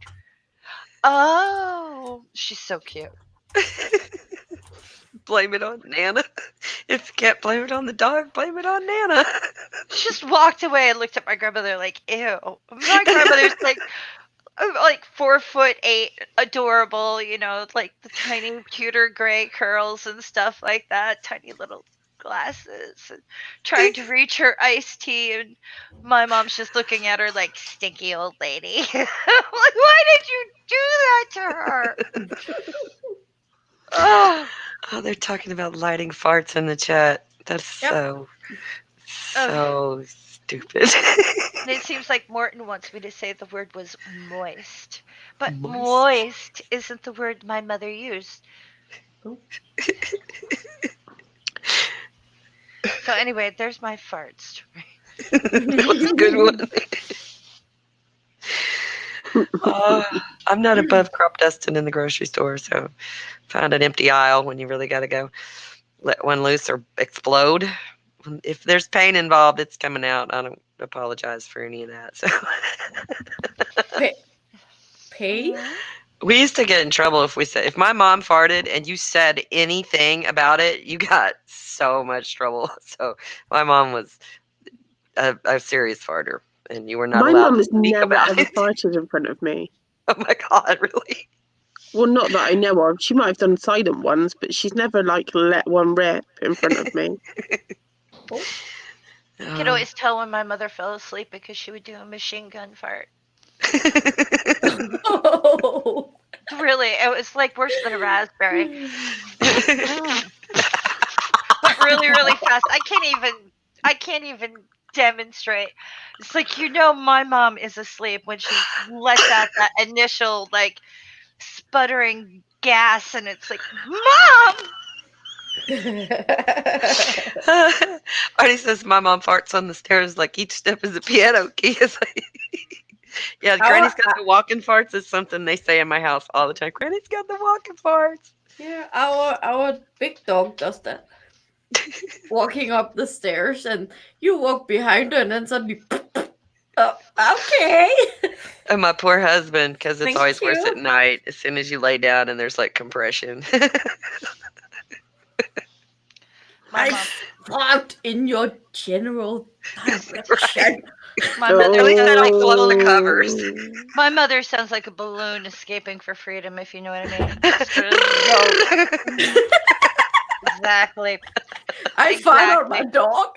Oh, she's so cute. Blame it on Nana. If you can't blame it on the dog, blame it on Nana. She just walked away and looked at my grandmother like, ew. My grandmother's like 4'8", adorable, like the tiny pewter gray curls and stuff like that, tiny little glasses, and trying to reach her iced tea, and my mom's just looking at her like, stinky old lady. I'm like, why did you do that to her? Oh, Oh, they're talking about lighting farts in the chat. That's Yep. so stupid. and it seems like Morton wants me to say the word was moist. But Moist. moist isn't the word my mother used. So anyway, there's my fart story. That was a good one. I'm not above crop dusting in the grocery store, so find an empty aisle when you really got to go. Let one loose or explode. If there's pain involved, it's coming out. I don't apologize for any of that. So Pay? we used to get in trouble if my mom farted and you said anything about it, you got so much trouble. So my mom was a serious farter, and you were not My allowed mum to has speak never about ever it. farted in front of me. Oh my God, really? Well, not that I know of. She might have done silent ones, but she's never let one rip in front of me. Oh. You could always tell when my mother fell asleep because she would do a machine gun fart. Oh. Really, it was like worse than a raspberry. But really, really fast. I can't even demonstrate. It's like, my mom is asleep when she lets out that initial like sputtering gas, and it's like, Mom! Artie says my mom farts on the stairs like each step is a piano key. It's like, yeah, Granny's got the walking farts is something they say in my house all the time. Granny's got the walking farts. Yeah, our big dog does that. Walking up the stairs, and you walk behind her, and then suddenly, okay. And my poor husband, because it's Thank always worse you. at night. As soon as you lay down and there's like compression. My mom. fart in your general direction. My Oh. mother At least I sounds like don't a fill up the balloon. covers. My mother sounds like a balloon escaping for freedom, if you know what I mean. Just sort of low. Exactly. I fart on my Exactly. dog.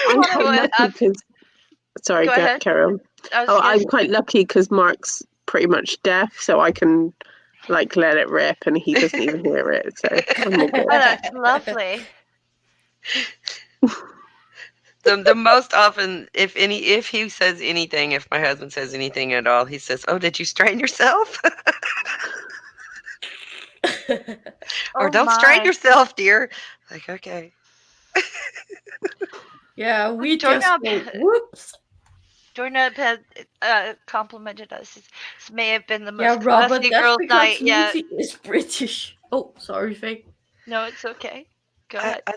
I'm wanna quite go lucky up- because. Sorry, Go ahead. carry on. I was Oh, gonna I'm quite lucky because Mark's pretty much deaf, so I can like let it rip, and he doesn't even hear it. So I'm all good. Oh, that's lovely. The most often, if he says anything, if my husband says anything at all, he says, "Oh, did you strain yourself?" Or Oh "Don't strain my. yourself, dear." Like, okay. Yeah, we just Doorknob. go, whoops. Doorknob had complimented us. This may have been the most Yeah, Robert, classy that's girls' because night yet. Lucy is British. Oh, sorry, Faye. No, it's okay. Go I, ahead. I,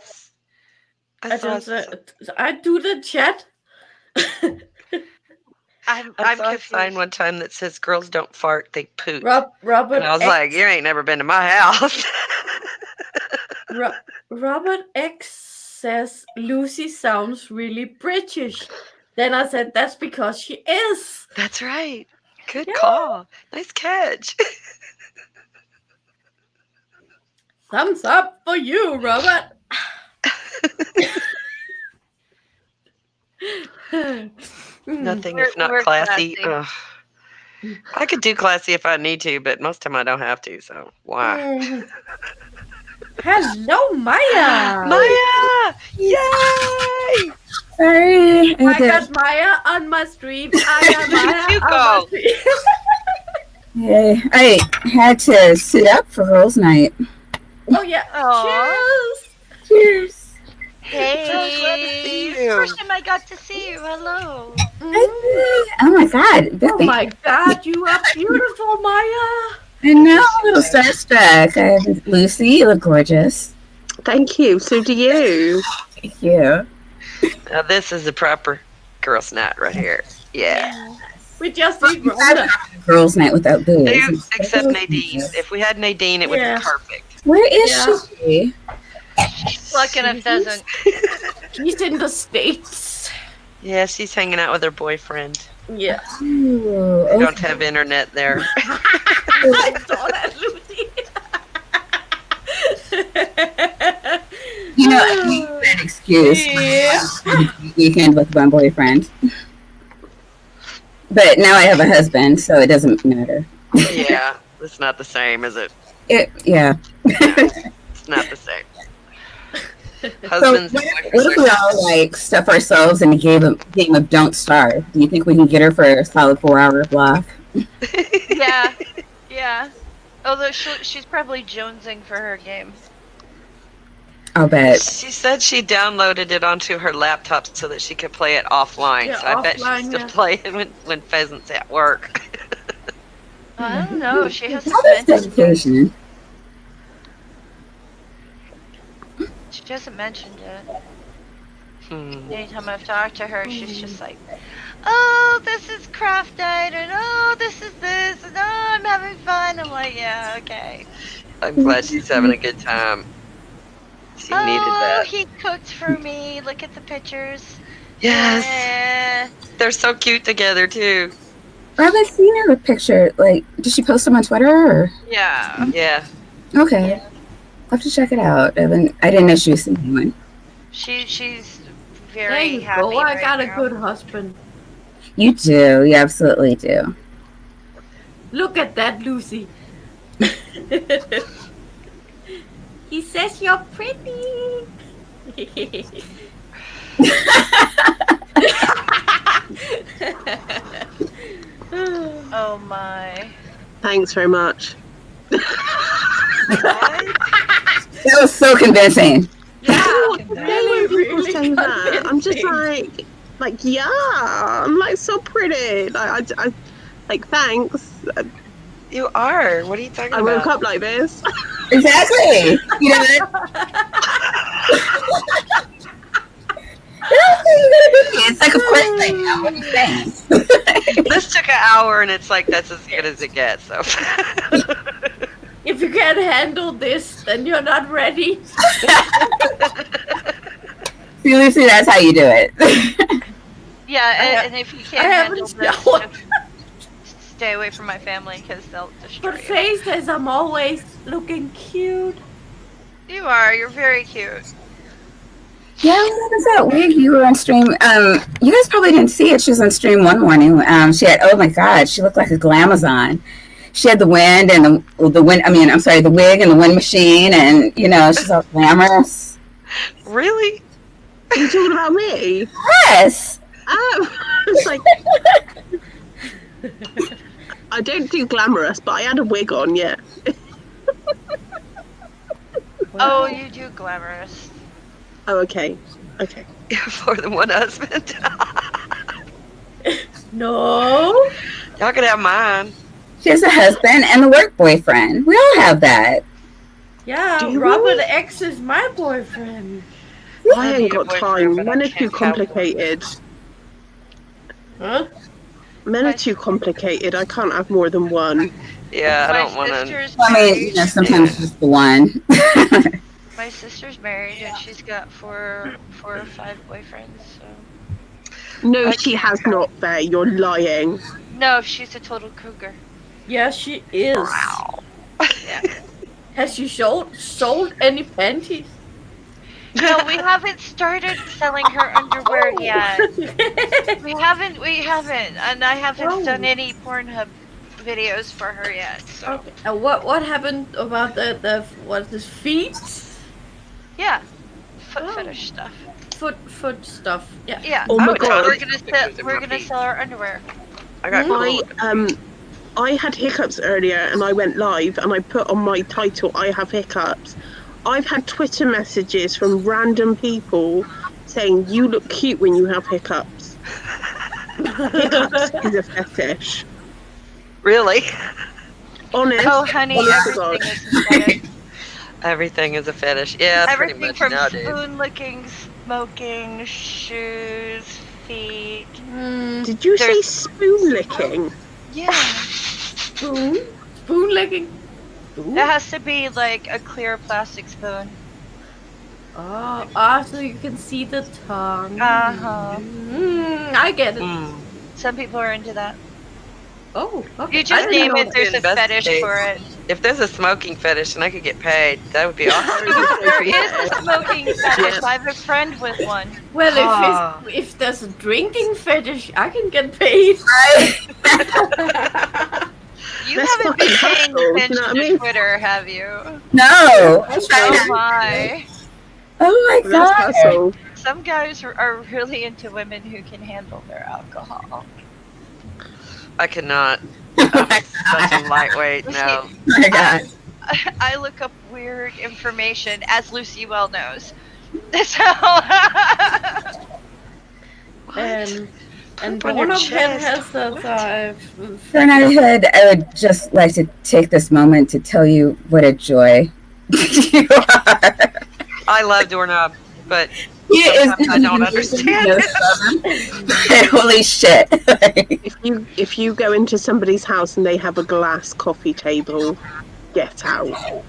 I saw, just I do the chat. I'm I saw a confused. sign one time that says "Girls don't fart, they poot." Robert And I was X, like, "You ain't never been to my house." Robert X says Lucy sounds really British. Then I said that's because she is. That's right. Good Yeah. call. Nice catch. Thumbs up for you, Robert. Nothing We're- if not we're classy. classy. Ugh. I could do classy if I need to, but most of the time I don't have to. So why? Mm. Hello, Maya. Maya! Yay! Sorry. I got Maya on my stream. I got Maya You on go. my stream. Hey, I had to sit up for girls' night. Oh yeah. Aw. Cheers. Cheers. Hey, So glad to see you. First time I got to see you. Hello. Mm. Oh my God, Oh Bethany. my God, you are beautiful, Maya. I know, a little starstruck. I have Lucy, you look gorgeous. Thank you. So do you. Thank you. Now this is a proper girls' night right here. Yeah. We just need I Rhonda. would have a girls' night without booze. Except Nadine. If we had Nadine, it would Yeah. be perfect. Where is Yeah. she? Plucking a pheasant. He's in the States. Yeah, she's hanging out with her boyfriend. Yeah. Ooh, They okay. don't have internet there. I saw that, Lucy. You know, I need that excuse. Yeah. Weekend with my boyfriend. But now I have a husband, so it doesn't matter. Yeah, it's not the same, is it? Yeah. It's not the same. So Husbands what and if, what if we boyfriends all like stuff ourselves in a game of Don't Starve? Do you think we can get her for a solid 4-hour block? Yeah. Yeah. Although she's probably jonesing for her game. I'll bet. She said she downloaded it onto her laptop so that she could play it offline. Yeah, so I bet offline, she's still yeah. playing when Pheasant's at work. I don't know. She hasn't All this mentioned. dedication. She hasn't mentioned it. Hmm. Anytime I've talked to her, she's just like, "Oh, this is craft night," and "Oh, this is this," and "Oh, I'm having fun." I'm like, "Yeah, okay." I'm glad she's having a good time. She needed Oh, that. he cooked for me. Look at the pictures. Yes, Yeah. they're so cute together too. I haven't seen her picture. Like, did she post them on Twitter? Or? Yeah. Yeah, Okay. I'll have to check it out. I didn't know she was seeing one. She's very There you happy. go. I right got a now. good husband. You do. You absolutely do. Look at that, Lucy. He says you're pretty. Oh my. Thanks very much. That was so convincing. Yeah, When really, people really say that, I'm just convincing. like, yeah, I'm like so pretty. I like, thanks. you are. What are you talking I about? woke up like this. Exactly. You know what? It's like, of course, like, what are you saying? This took an hour, and it's like that's as good as it gets. So if you can't handle this, then you're not ready. See, Lucy, that's how you do it. Yeah, and if you I can't handle haven't this, showered. just stay away from my family because they'll destroy But you. Faye says I'm always looking cute. You are. You're very cute. Yeah, what was that wig you were on stream? You guys probably didn't see it. She was on stream one morning. She had, oh my God, she looked like a glamazon. She had the wind and the wind. I mean, I'm sorry, the wig and the wind machine, and she's all glamorous. Really? Are you talking about me? Yes. Oh, it's like I don't do glamorous, but I had a wig on. Yeah. Oh, you do glamorous. Oh, okay. Okay. For the one husband. No. Y'all can have mine. She has a husband and the work boyfriend. We all have that. Yeah, Do you Robert really? X is my boyfriend. I ain't got time. Men are too complicated. Huh? Men are too complicated. I can't have more than one. Yeah, I My don't want to. sister's I married. mean, sometimes just the one. My sister's married and she's got four or five boyfriends. So No, she has not, Faye. You're lying. no, she's a total cougar. Yeah, she is. Wow. Has she sold any panties? No, we haven't started selling her underwear yet. We haven't, and I haven't Oh. done any Pornhub videos for her yet. So Okay. And what happened about the what is this feet? yeah, foot Oh. fetish stuff. Foot stuff. Yeah. Yeah, Oh my would God. totally we're gonna sell our underwear. I got cool. I had hiccups earlier, and I went live, and I put on my title, "I have hiccups." I've had Twitter messages from random people saying, "You look cute when you have hiccups." Hiccups is a fetish. Really? Honest. Oh, honey, honest to everything God. is a fetish. Everything is a fetish. Yeah, pretty Everything much from nowadays. spoon licking, smoking, shoes, feet. Mm, Did you say There's- spoon licking? Yeah. spoon licking. Spoon? It has to be like a clear plastic spoon. Oh, so you can see the tongue. Uh-huh. I get it. Mm. Some people are into that. Oh, okay. You just didn't name know it, there's a investigate. fetish for it. If there's a smoking fetish and I could get paid, that would be awesome. There is a smoking fetish. Yeah. I have a friend with one. Well, Ah. if there's a drinking fetish, I can get paid. You Let's haven't been fucking paying hustle, you attention know what I to mean? Twitter, have you? No. Oh my. Oh my Let's God. hustle. Some guys are really into women who can handle their alcohol. I cannot. I'm such a lightweight. No. Oh my God. I look up weird information, as Lucy well knows. So And Poop on one your of them chest. has a Hood, I would just like to take this moment to tell you what a joy you are. I love doorknob, but It's- Sometimes I don't understand. But holy shit. If you go into somebody's house and they have a glass coffee table, get out.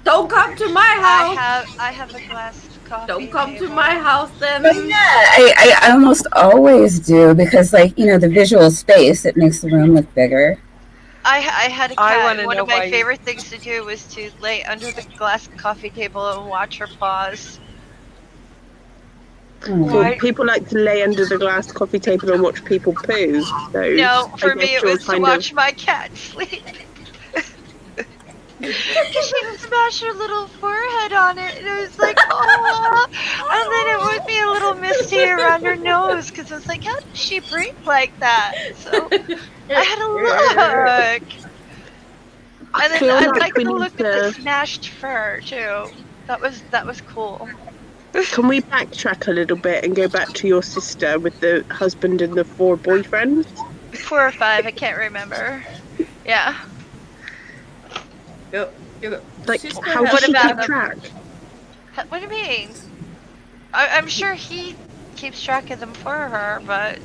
don't come to my house. I have a glass coffee. Don't come to table. my house then. But yeah, I almost always do because, like, the visual space, it makes the room look bigger. I had a I cat. wanna One know of my why you- favorite things to do was to lay under the glass coffee table and watch her paws. Oh. So people like to lay under the glass coffee table and watch people poo. So No, I for me guess it you're was to kind watch my cat sleep. Because she would smash her little forehead on it, and it was like, oh. And then it would be a little misty around her nose, because I was like, how does she breathe like that? So I had to look. I And then feel I like like we to need look at the to- smashed fur too. That was cool. Can we backtrack a little bit and go back to your sister with the husband and the 4 boyfriends? 4 or 5, I can't remember. Yeah. Like, Sister how has- does she What keep about- track? What do you mean? I'm sure he keeps track of them for her, but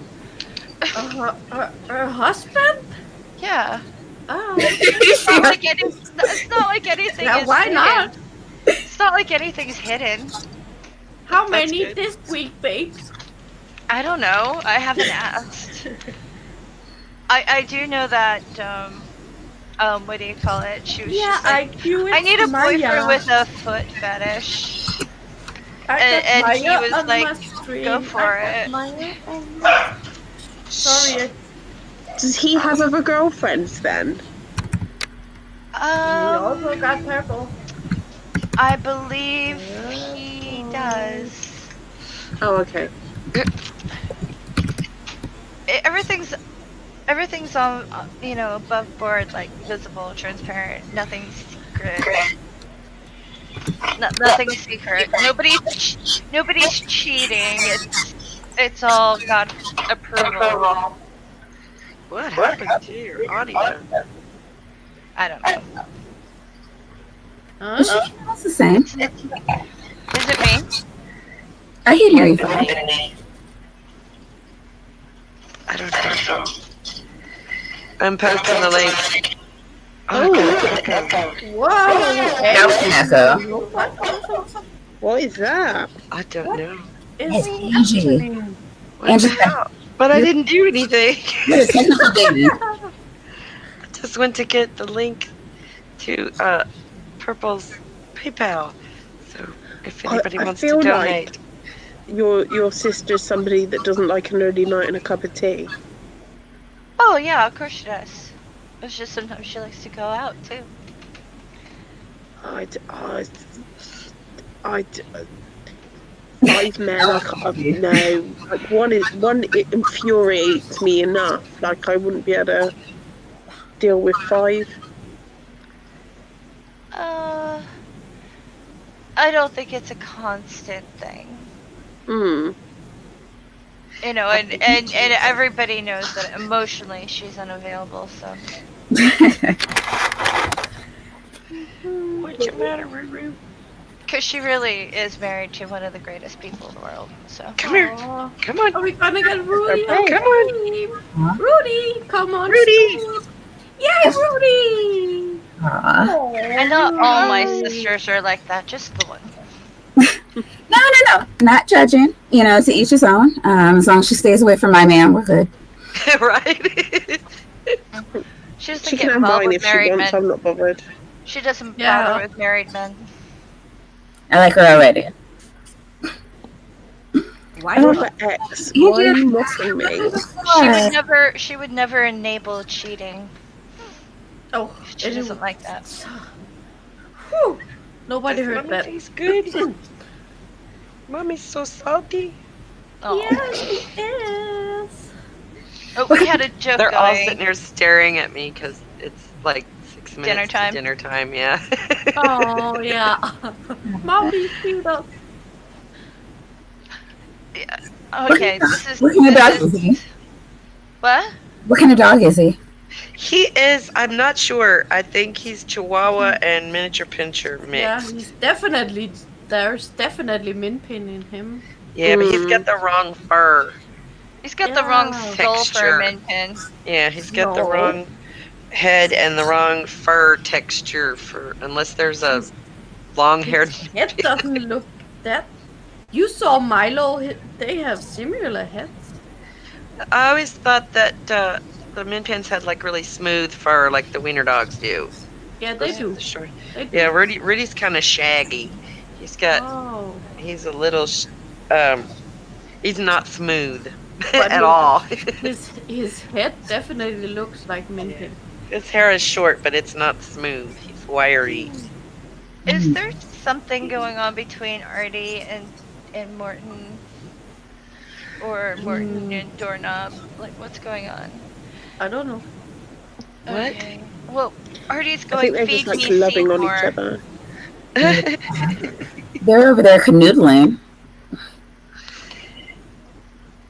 her husband? yeah. Oh, It's not like anything yeah, is why hidden. not? It's not like anything's hidden. How That's many good. this week, babes? I don't know. I haven't asked. I do know that what do you call it? She was Yeah, just like, I knew it. I need a boyfriend Maya. with a foot fetish. I and- got and Maya he was on like, my stream. "Go for I got it." Maya on my... Sorry, Does he have other girlfriends then? he also got purple. I believe he does. Oh, okay. Everything's on, above board, like visible, transparent, nothing's secret. Nothing's secret. Nobody's cheating. It's all got approval. What happened to your audio? I don't know. Huh? It's the same. Is it me? I can hear you fine. I don't know. I'm posting the link. Oh, Whoa! That was an echo. what is that? I don't know. Is Angie. happening? What Angie. the hell? But I didn't do anything. You're a technical baby. I just went to get the link to Purple's PayPal. So if anybody I wants to feel donate. like your sister's somebody that doesn't like an early night and a cup of tea. Oh yeah, of course she does. It's just sometimes she likes to go out too. I've met no, like one it infuriates me enough. Like I wouldn't be able to deal with 5. I don't think it's a constant thing. Hmm. You know, and everybody knows that emotionally she's unavailable, so. What's the matter, Ruru? Because she really is married to one of the greatest people in the world, so. Come here. Aw. Come on. Are we gonna get Rudy? Okay. Come on. Huh? Rudy, come on. Rudy. Steve. Yay, Rudy! Aw. And not all my sisters are like that, just the one. No. Not judging. You know, to each his own. As long as she stays away from my man, we're good. Right? She doesn't She get can have involved mine with if she married wants. men. I'm not bothered. She doesn't Yeah. bother with married men. I like her already. Why Oh, not? Robert X, why are you mocking me? She would never enable cheating. Oh, She it doesn't is- like that. Whew. Nobody heard Mommy that. tastes good. Mommy's so salty. Oh. Yes, it is. Oh, we had a joke They're all going. sitting there staring at me because it's like 6 minutes Dinner time? to dinner time. Yeah. Oh, yeah. Mommy, cute up. Okay, this is. What kind of dog this is is he? what? What kind of dog is he? He is. I'm not sure. I think he's Chihuahua and miniature pincher mix. Yeah, he's definitely. There's definitely min pin in him. Yeah, but he's got the wrong fur. He's got the wrong Yeah. skull for Texture. a min pin. Yeah, he's got the No. wrong head and the wrong fur texture for unless there's a long-haired. His head doesn't look that. You saw Milo. They have similar heads. I always thought that the min pins had like really smooth fur, like the wiener dogs do. Yeah, they do. The short- They do. Yeah, Rudy's kind of shaggy. He's got. Oh. He's a little. He's not smooth But at he- all. His head definitely looks like min pin. His hair is short, but it's not smooth. He's wiry. Is there something going on between Artie and Morton? Or Morton and Doorknob? Like, what's going on? I don't know. What? Okay. Well, Artie's I going think they're feed just like me loving on Seymour. each other. They're over there canoodling.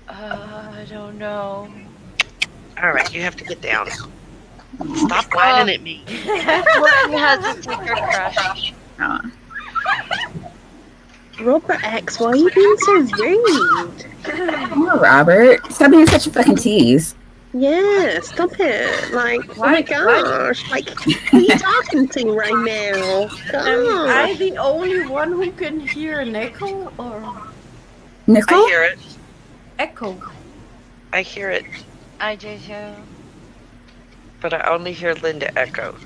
I don't know. All right, you have to get down. Stop whining at me. Morton has a secret crush. Aw. Robert X, why are you being so rude? Come on, Robert. Stop being such a fucking tease. Yeah, stop it. Like, oh my Why- gosh. Like, who are you talking to right now? Am I Gosh. the only one who can hear an echo or Nicole? I hear it. echo? I hear it, I do too. but I only hear Linda echo.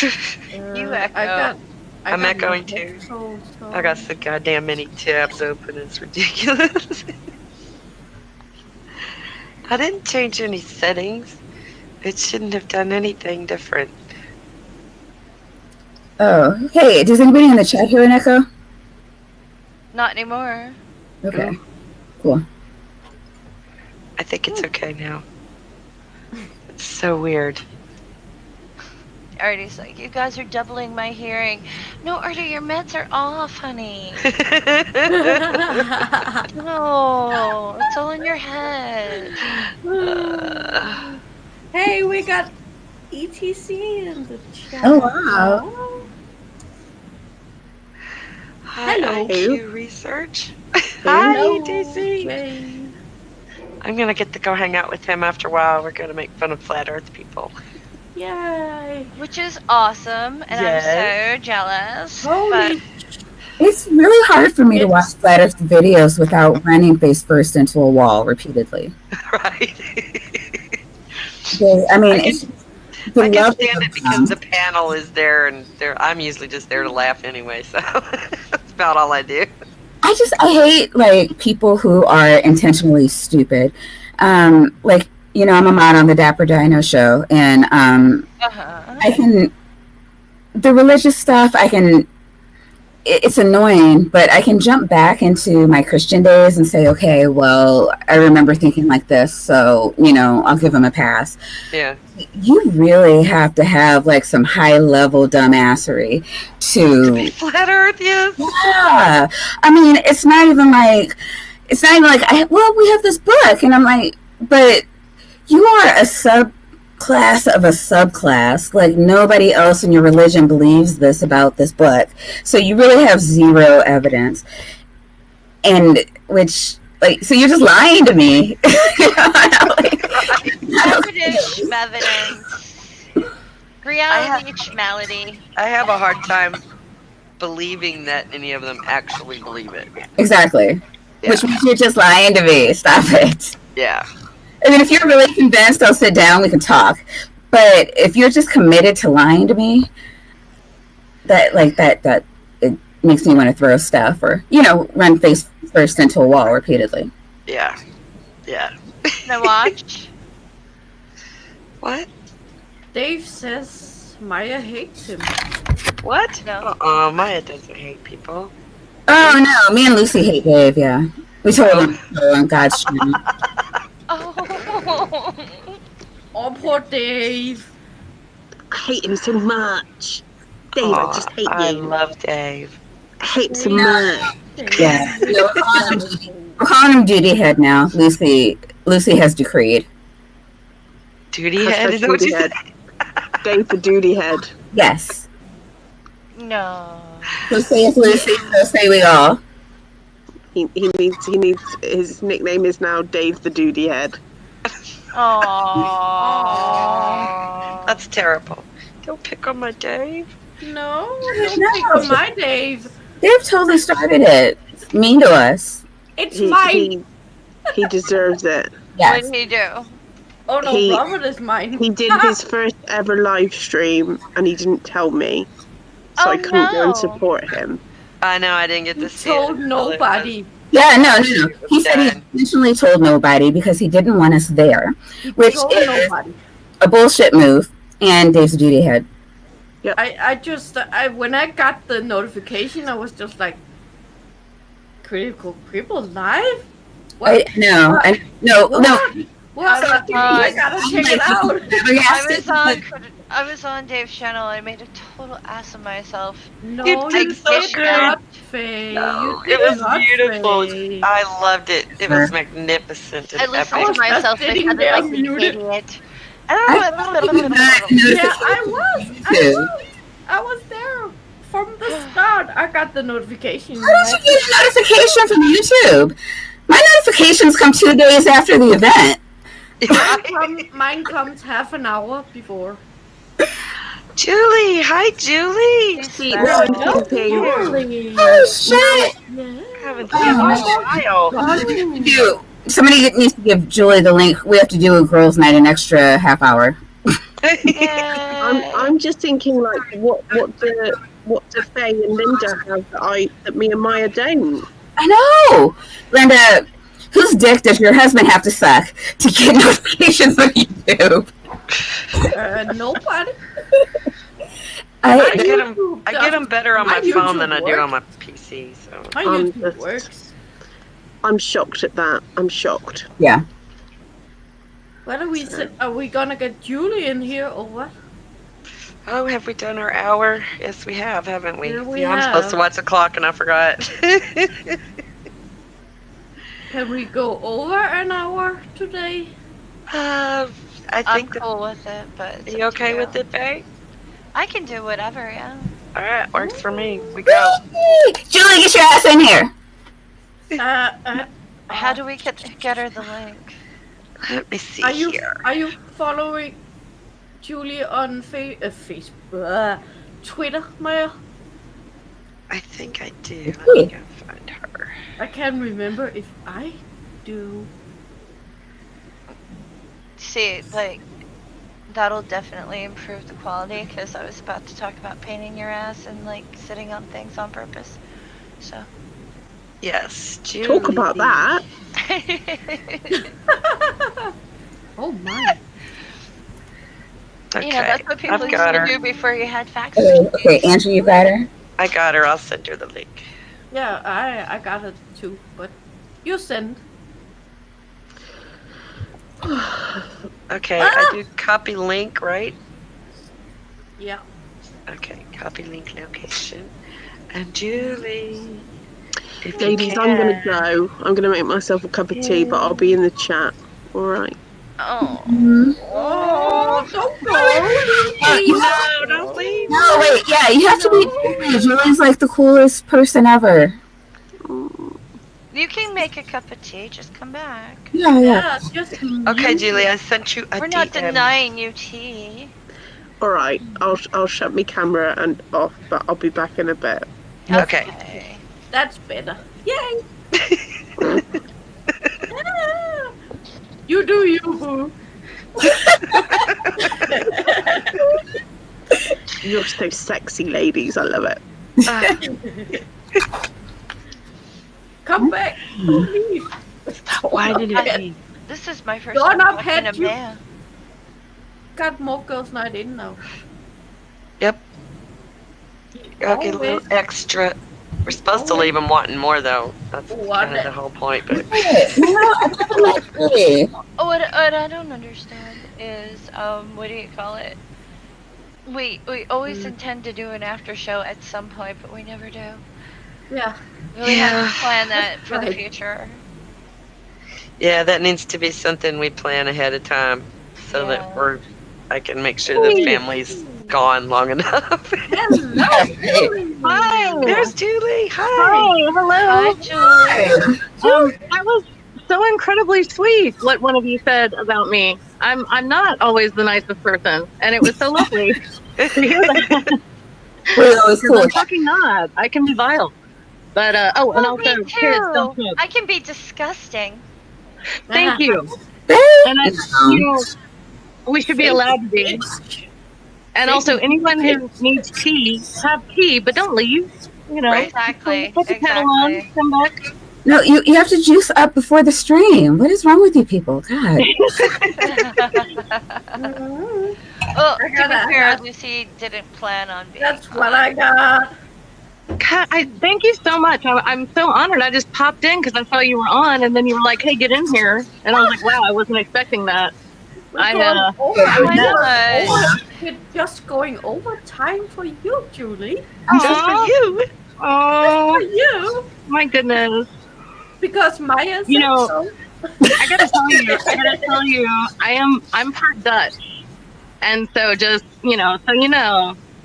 You I echo. got. I'm got echoing no too. echo, so- I got so goddamn many tabs open. It's ridiculous. I didn't change any settings. It shouldn't have done anything different. Oh, hey, does anybody in the chat hear an echo? Not anymore. Okay, cool. I think it's okay now. It's so weird. Artie's like, you guys are doubling my hearing. No, Artie, your meds are off, honey. No, it's all in your head. Hey, we got ETC in the chat. Oh, wow. Hello. IQ research. Hi, Hello, DC. Jay. I'm gonna get to go hang out with him after a while. We're gonna make fun of flat Earth people. Yay. Which is awesome, and Yes. I'm so jealous. Holy It's really hard for me to It's- watch Flat Earth videos without running face first into a wall repeatedly. Right. I mean, I can- it's the I can love stand of it because the panel is there, and I'm usually just there to laugh anyway. So that's about all I do. I hate like people who are intentionally stupid. Like, you know, I'm a mod on the Dapper Dino show, and the religious stuff, it's annoying, but I can jump back into my Christian days and say, okay, well, I remember thinking like this, so, you know, I'll give them a pass. Yeah. You really have to have like some high level dumbassery to Flat Earth, yes. yeah. I mean, it's not even like we have this book, and I'm like, but you are a subclass of a subclass. Like, nobody else in your religion believes this about this book, so you really have zero evidence. And which, like, so you're just lying to me. Evidence. Reality, schmality. I have a hard time believing that any of them actually believe it. Exactly. Yeah. Which means you're just lying to me. Stop it. Yeah. I mean, if you're really convinced, I'll sit down, we can talk. But if you're just committed to lying to me, that it makes me want to throw stuff or, you know, run face first into a wall repeatedly. Yeah. Yeah. Now watch. What? Dave says Maya hates him. What? No. Maya doesn't hate people. Oh, no, me and Lucy hate Dave, yeah. We told him on God's channel. Oh. Oh, poor Dave. I hate him so much. Dave, I just hate I you. love Dave. I hate him so much. Yeah. We're calling him Duty Head now. Lucy has decreed. Duty head? Is that what Duty you head. said? Dave the duty head. Yes. No. So saith Lucy, so say we all. He needs his nickname is now Dave the duty head. Aww. That's terrible. Don't pick on my Dave. No, don't pick on my Dave. Dave totally started it. It's mean to us. It's He, mine. he deserves it. Yes. What did he do? Oh no, he- Robert is mine. He did his first ever live stream and he didn't tell me. So Oh, I couldn't go and no. support him. I know, I didn't get He to see it. told until it nobody. Yeah, no. He said he intentionally told nobody because he didn't want us there, He which told is nobody. a bullshit move. And Dave's a duty head. I when I got the notification, I was just like, Critical People live? What? No. What? I gotta check it out. I was on Dave's channel. I made a total ass of myself. No, You you did so did good. not, Faye. No, You it did was not, beautiful. Faye. I loved it. It was magnificent and I listened epic. to myself. I sitting sounded there like an muted. idiot. Yeah, I was there from the start. I got the notification. How did you get a notification from YouTube? My notifications come 2 days after the event. Mine comes half an hour before. Julie, hi Julie. See, now I'm thinking, Really? Oh shit! Yeah. Haven't seen you in a while. Somebody needs to give Julie the link. We have to do a girls' night an extra half hour. I'm just thinking like what do Faye and Linda have that me and Maya don't? I know, Linda. Whose dick does your husband have to suck to get notifications on YouTube? Nobody. I get them better on my My phone YouTube than I do on my works. PC. So My I'm YouTube just- works. I'm shocked at that. I'm shocked. Yeah. What are we? Are we gonna get Julie in here or what? oh, have we done our hour? Yes, we have, haven't we? Yeah, we I'm supposed have. to watch the clock and I forgot. Can we go over an hour today? I I'm think. cool with it, but Are it's you up to okay you. with it, Faye? I can do whatever, yeah. All right, works for me. We go. Julie, get your ass in here. How do we get her the link? Let me see Are you here. following Julie on Facebook, Twitter, Maya? I think I do. Let me go find her. I can't remember if I do. See, like, that'll definitely improve the quality, because I was about to talk about painting your ass and, like, sitting on things on purpose. So. Yes, Julie. Talk about that. Oh my! Okay, You know, that's what people I've used got to her. do before you had fax Okay, machines. Andrew, you got her. I got her. I'll send her the link. Yeah, I got it too, but you send. Okay, I do copy link, right? Yeah. Okay, copy link location. And Julie. If you Ladies, can. I'm gonna go. I'm gonna make myself a cup of tea, but I'll be in the chat. All right. Oh. Oh, don't go! No, don't leave. No, wait, yeah, you have to be Julie. Julie's like the coolest person ever. You can make a cup of tea, just come back. Yeah. Yeah, just. Okay, Julie, I sent you a We're not DM. denying you tea. All right. I'll shut my camera and off, but I'll be back in a bit. Okay. That's better. Yay! You do you, boo. You're so sexy, ladies. I love it. Come back. Don't leave. Why did I- it leave? This is my first Don't time up watching a head you. man. Got more girls' night in now. Okay, a little extra. We're supposed to leave them wanting more, though. That's kind of the whole point. But No, I don't like What I don't understand is, what do you call it? We always intend to do an after show at some point, but we never do. Yeah. We have to Yeah. plan that for the Right. future. yeah, that needs to be something we plan ahead of time, so Yeah. that I can make sure the family's gone long enough. Hi. There's Julie. Hi. Hi. Hello. Hi, Julie. That was so incredibly sweet what one of you said about me. I'm not always the nicest person, and it was so lovely to hear that. Well, it was cool. I'm fucking not. I can be vile. But and Well, also me kids don't too. cook. I can be disgusting. Thank you. And I, you know, we should be allowed to be. And also, anyone who needs tea, have tea, but don't leave. You know, Right. Exactly. put the kettle on, Exactly. come back. No, you have to juice up before the stream. What is wrong with you people? God. Well, to gotta be fair, have- Lucy didn't plan on being. That's what I got. God, I thank you so much. I'm so honored. I just popped in because I saw you were on, and then you were like, "Hey, get in here," and I was like, "Wow, I wasn't expecting that." We're going over. Why not? We're just going over time for you, Julie. Just for you. For Oh you. my goodness! Because Maya said You know- so. I gotta tell you, I'm part Dutch, and so just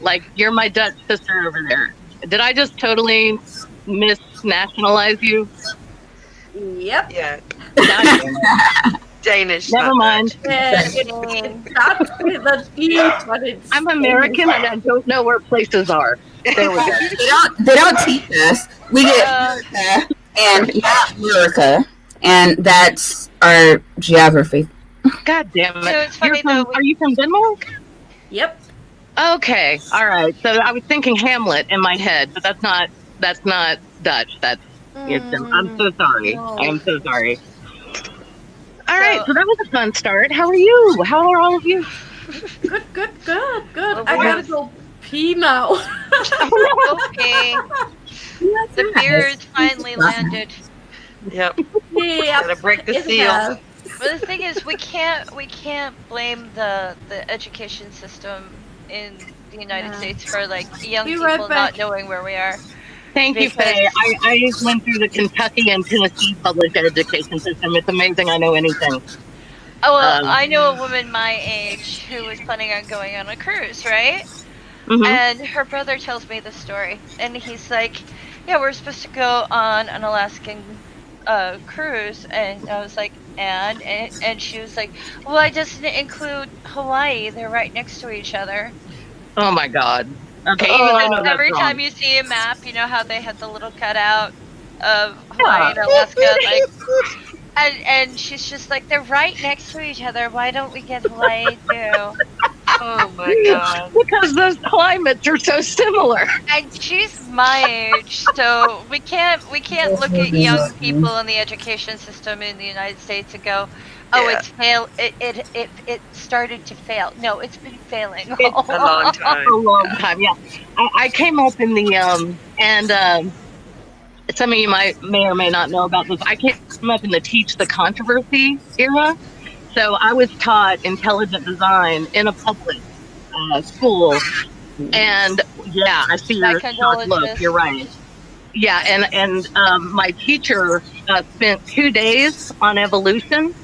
like you're my Dutch sister over there. Did I just totally misnationalize you? Yep. Yeah. Danish. Never not mind. Dutch. It's Dutch with a D, but it's. I'm American and I don't know where places are. There we go. They don't teach us. We get America and not America, and that's our geography. God damn So it. it's funny You're from, though. are you from Denmark? Yep. Okay. All right. So I was thinking Hamlet in my head, but that's not Dutch. That's I'm so sorry. no. I am so sorry. All right. So that was a fun start. How are you? How are all of you? Good. Well, I gotta go pee now. Okay, the beers finally landed. Yep. Yeah. Gotta break the it seal. has. But the thing is, we can't blame the education system in the United Yeah. States for like young Be people right not back. knowing where we are. Thank you, Because- Faye. I went through the Kentucky and Tennessee public education system. It's amazing I know anything. Oh well, Um, I know a woman my age who was planning on going on a cruise, right? Mhm. And her brother tells me the story, and he's like, "Yeah, we're supposed to go on an Alaskan cruise," and I was like, and she was like, "Well, I doesn't include Hawaii. They're right next to each other." Oh my God. Okay. Oh, even I know that's every wrong. time you see a map, you know how they have the little cutout of Hawaii and Alaska, like, and she's just like, they're right next to each other. Why don't we get Hawaii too? Oh my god. Because those climates are so similar. And she's my age, so we can't look at young people in the education system in the United States and go, oh, Yeah. it's fail. It started to fail. No, it's been failing A long time. A long time, yeah. I came up in the and some of you may or may not know about this. I came up in the teach the controversy era, so I was taught intelligent design in a public school, and yeah, I see My your shocked look. condolences. You're right. Yeah, and my teacher spent 2 days on evolution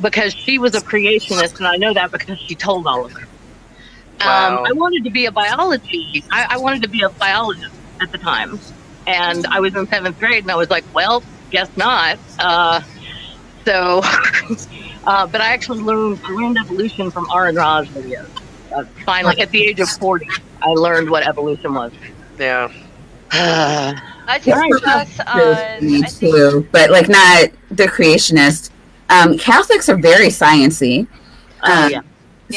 because she was a creationist, and I know that because she told all of us. Wow. I wanted to be a biology. I wanted to be a biologist at the time, and I was in 7th grade, and I was like, well, guess not. So, but I actually learned evolution from Aaron Ra's videos. Finally, at the age of 40, I learned what evolution was. Yeah. I took Right. class on. Me I think, too, but like not the creationist. Catholics are very sciencey. Oh, yeah.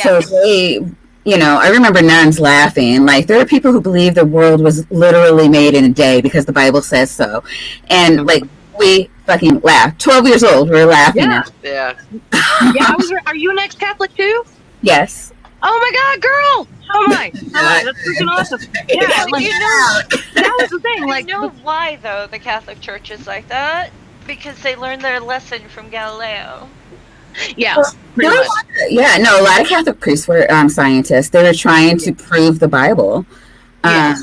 So they, I remember nuns laughing. Like there are people who believe the world was literally made in a day because the Bible says so, and like we fucking laugh. 12 years old, we're laughing Yeah. at. Yeah. Yeah, are you an ex-Catholic too? Yes. Oh my God, girl! Oh my, that's freaking awesome. Yeah, like, that was the thing. Like, you know why though the Catholic Church is like that? Because they learned their lesson from Galileo. yeah, There pretty was- much. Yeah, no, a lot of Catholic priests were scientists. They were trying to prove the Bible. Yeah.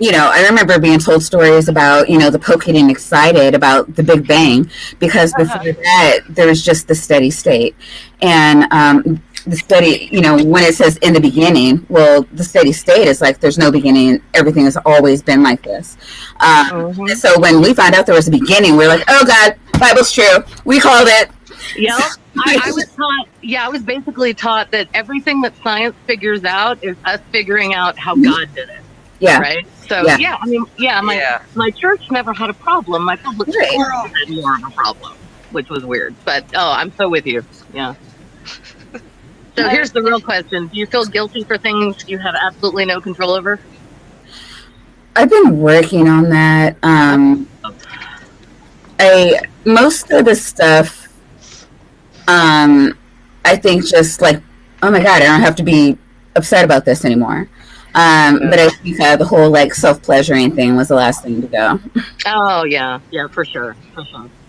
I remember being told stories about, the Pope getting excited about the Big Bang because before that, there was just the steady state. And the steady, when it says in the beginning, well, the steady state is like there's no beginning. Everything has always been like this. And so when we found out there was a beginning, we were like, oh, God, Bible's true. We called it. Yeah, I was taught. Yeah, I was basically taught that everything that science figures out is us figuring out how God did it. Yeah. Right. So Yeah. yeah, I mean, my church never had a problem. My public Right. school had more of a problem, which was weird. But I'm so with you. Yeah. So here's the real question: do you feel guilty for things you have absolutely no control over? I've been working on that. Most of the stuff, I think just like, oh my God, I don't have to be upset about this anymore. But I think the whole like self-pleasuring thing was the last thing to go. Oh yeah, for sure.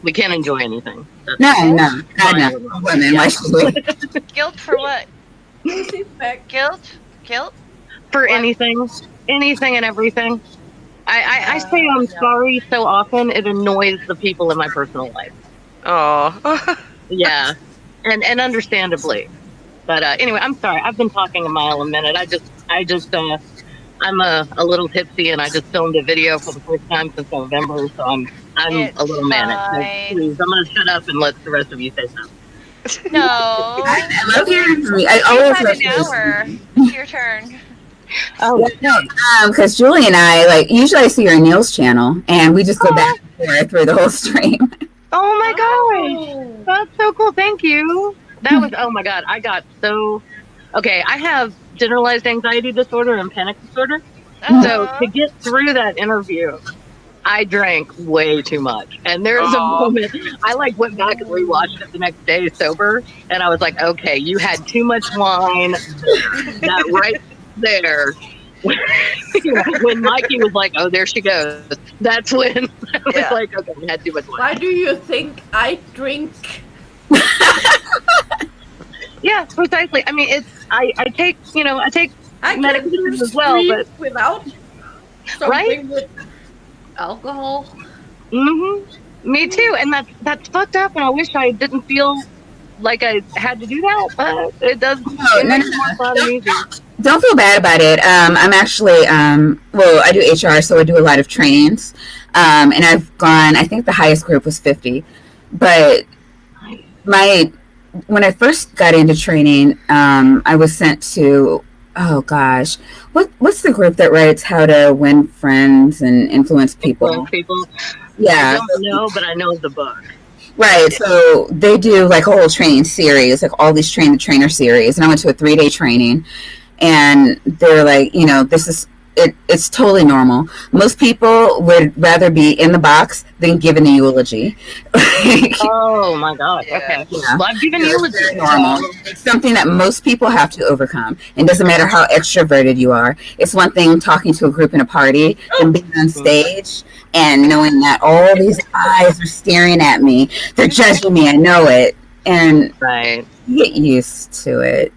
We can't enjoy anything. That's No, God, no. Women, why should we? Guilt for what? She's back. Guilt? for What? anything and everything. I say I'm no. sorry so often it annoys the people in my personal life. Oh. Yeah, and understandably. But anyway, I'm sorry. I've been talking a mile a minute. I'm a little tipsy, and I just filmed a video for the first time since November, so I'm It's a little manic. So fine. please, I'm gonna shut up and let the rest of you say something. No. I love hearing from you. I You always had love an hearing from hour. you. It's your turn. Oh, Because Julie and I, like, usually I see her on Neil's channel, and we just go back and forth through the whole stream. oh my gosh. Oh. That's so cool. Thank you. That was, oh my God. I got so, okay. I have generalized anxiety disorder and panic disorder. So to get through that interview, I drank way too much. And there's a moment, I like went back and rewatched it the next day sober. And I was like, okay, you had too much wine. That right there. When Mikey was like, oh, there she goes. That's when I was Yeah. like, okay, we had too much wine. Why do you think I drink? Yeah, precisely. I mean, it's, I take, I take I can medications do as well, stream but without something with alcohol. Me too. And that's fucked up. And I wish I didn't feel like I had to do that, but it does. It makes it more fun and easy. Don't feel bad about it. I'm actually, well, I do HR, so I do a lot of trainings. And I've gone, I think the highest group was 50. But when I first got into training, I was sent to, oh gosh, what's the group that writes how to win friends and influence people? Influence people. Yeah. I don't know, but I know the book. Right. So they do like a whole training series, like all these train the trainer series. And I went to a 3-day training, and they're like, this is, it's totally normal. Most people would rather be in the box than given the eulogy. Oh my God. Yeah. Okay. Yeah. Well, I've given you It's normal. It's something that most people have to overcome. It doesn't matter how extroverted you are. It's one thing talking to a group in a party and being on stage and knowing that all these eyes are staring at me. They're judging me. I know it. And Right. you get used to it.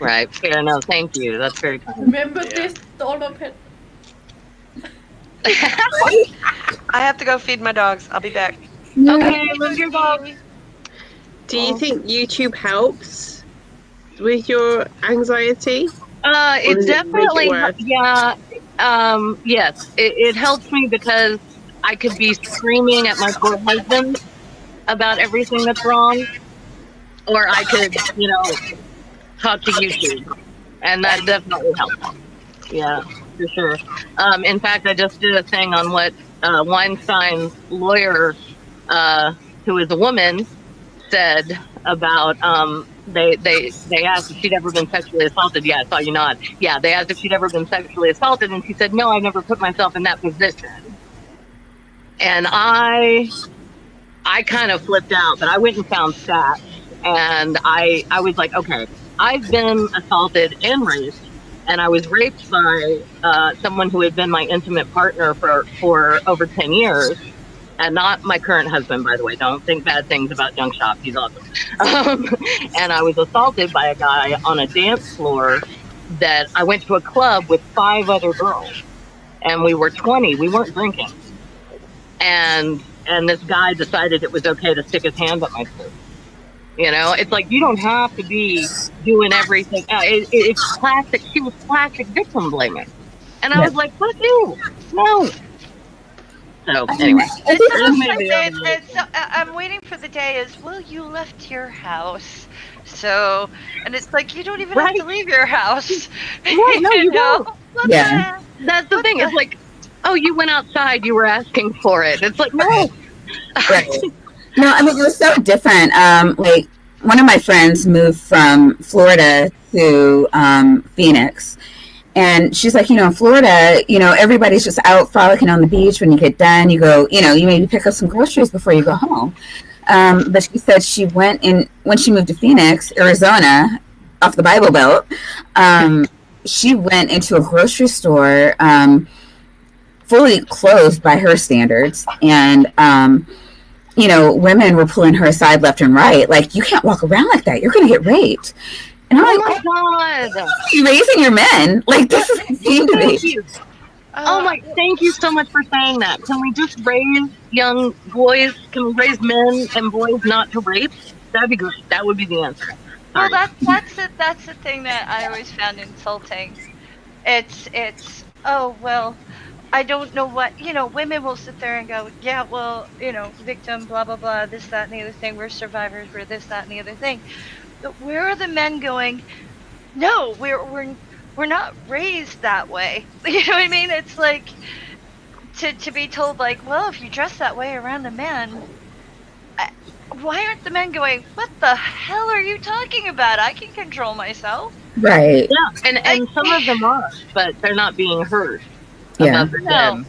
Right. Fair enough. Thank you. That's very kind. Remember this, Donovan? I have to go feed my dogs. I'll be back. Okay, love your dog. Do you think YouTube helps with your anxiety? Or It does it make it definitely, worse? yeah. Yes, it helps me because I could be screaming at my poor husband about everything that's wrong, or I could, talk to YouTube, and that definitely helps. Yeah, for sure. In fact, I just did a thing on what Weinstein's lawyer, who is a woman, said about they asked if she'd ever been sexually assaulted. Yeah, I saw you nod. Yeah, they asked if she'd ever been sexually assaulted, and she said, no, I never put myself in that position. And I kind of flipped out, but I went and found stats, and I was like, okay, I've been assaulted and raped, and I was raped by someone who had been my intimate partner for over 10 years. And not my current husband, by the way. Don't think bad things about Junk Shop. He's awesome. And I was assaulted by a guy on a dance floor that I went to a club with 5 other girls. And we were 20. We weren't drinking. And this guy decided it was okay to stick his hand up my throat. It's like, you don't have to be doing everything. It's classic. She was classic victim blaming. And I was like, fuck you. No. So anyway, I'm waiting for the day is, well, you left your house. So, and it's like, you don't even have to leave your house. Right, no, you don't. Yeah. That's the thing. It's like, oh, you went outside, you were asking for it. It's like, no. Right. No, I mean, it was so different. Like, one of my friends moved from Florida to Phoenix. And she's like, in Florida, everybody's just out frolicking on the beach. When you get done, you go, you maybe pick up some groceries before you go home. But she said she went in, when she moved to Phoenix, Arizona, off the Bible Belt, she went into a grocery store fully closed by her standards. And, women were pulling her aside left and right. Like, you can't walk around like that. You're going to get raped. And I'm like, my God. you're raising your men. Like, this doesn't seem to Thank be. you. Oh my, thank you so much for saying that. Can we just raise young boys? Can we raise men and boys not to rape? That'd be great. That would be the answer. Well, Sorry. that's the thing that I always found insulting. It's oh well, I don't know what, women will sit there and go, yeah, well, victim, blah, blah, blah, this, that, and the other thing. We're survivors, we're this, that, and the other thing. But where are the men going, no, we're not raised that way. You know what I mean? It's like to be told, like, well, if you dress that way around a man, why aren't the men going, what the hell are you talking about? I can control myself. Right. Yeah, and some of them are, but they're not being heard Yeah. above them.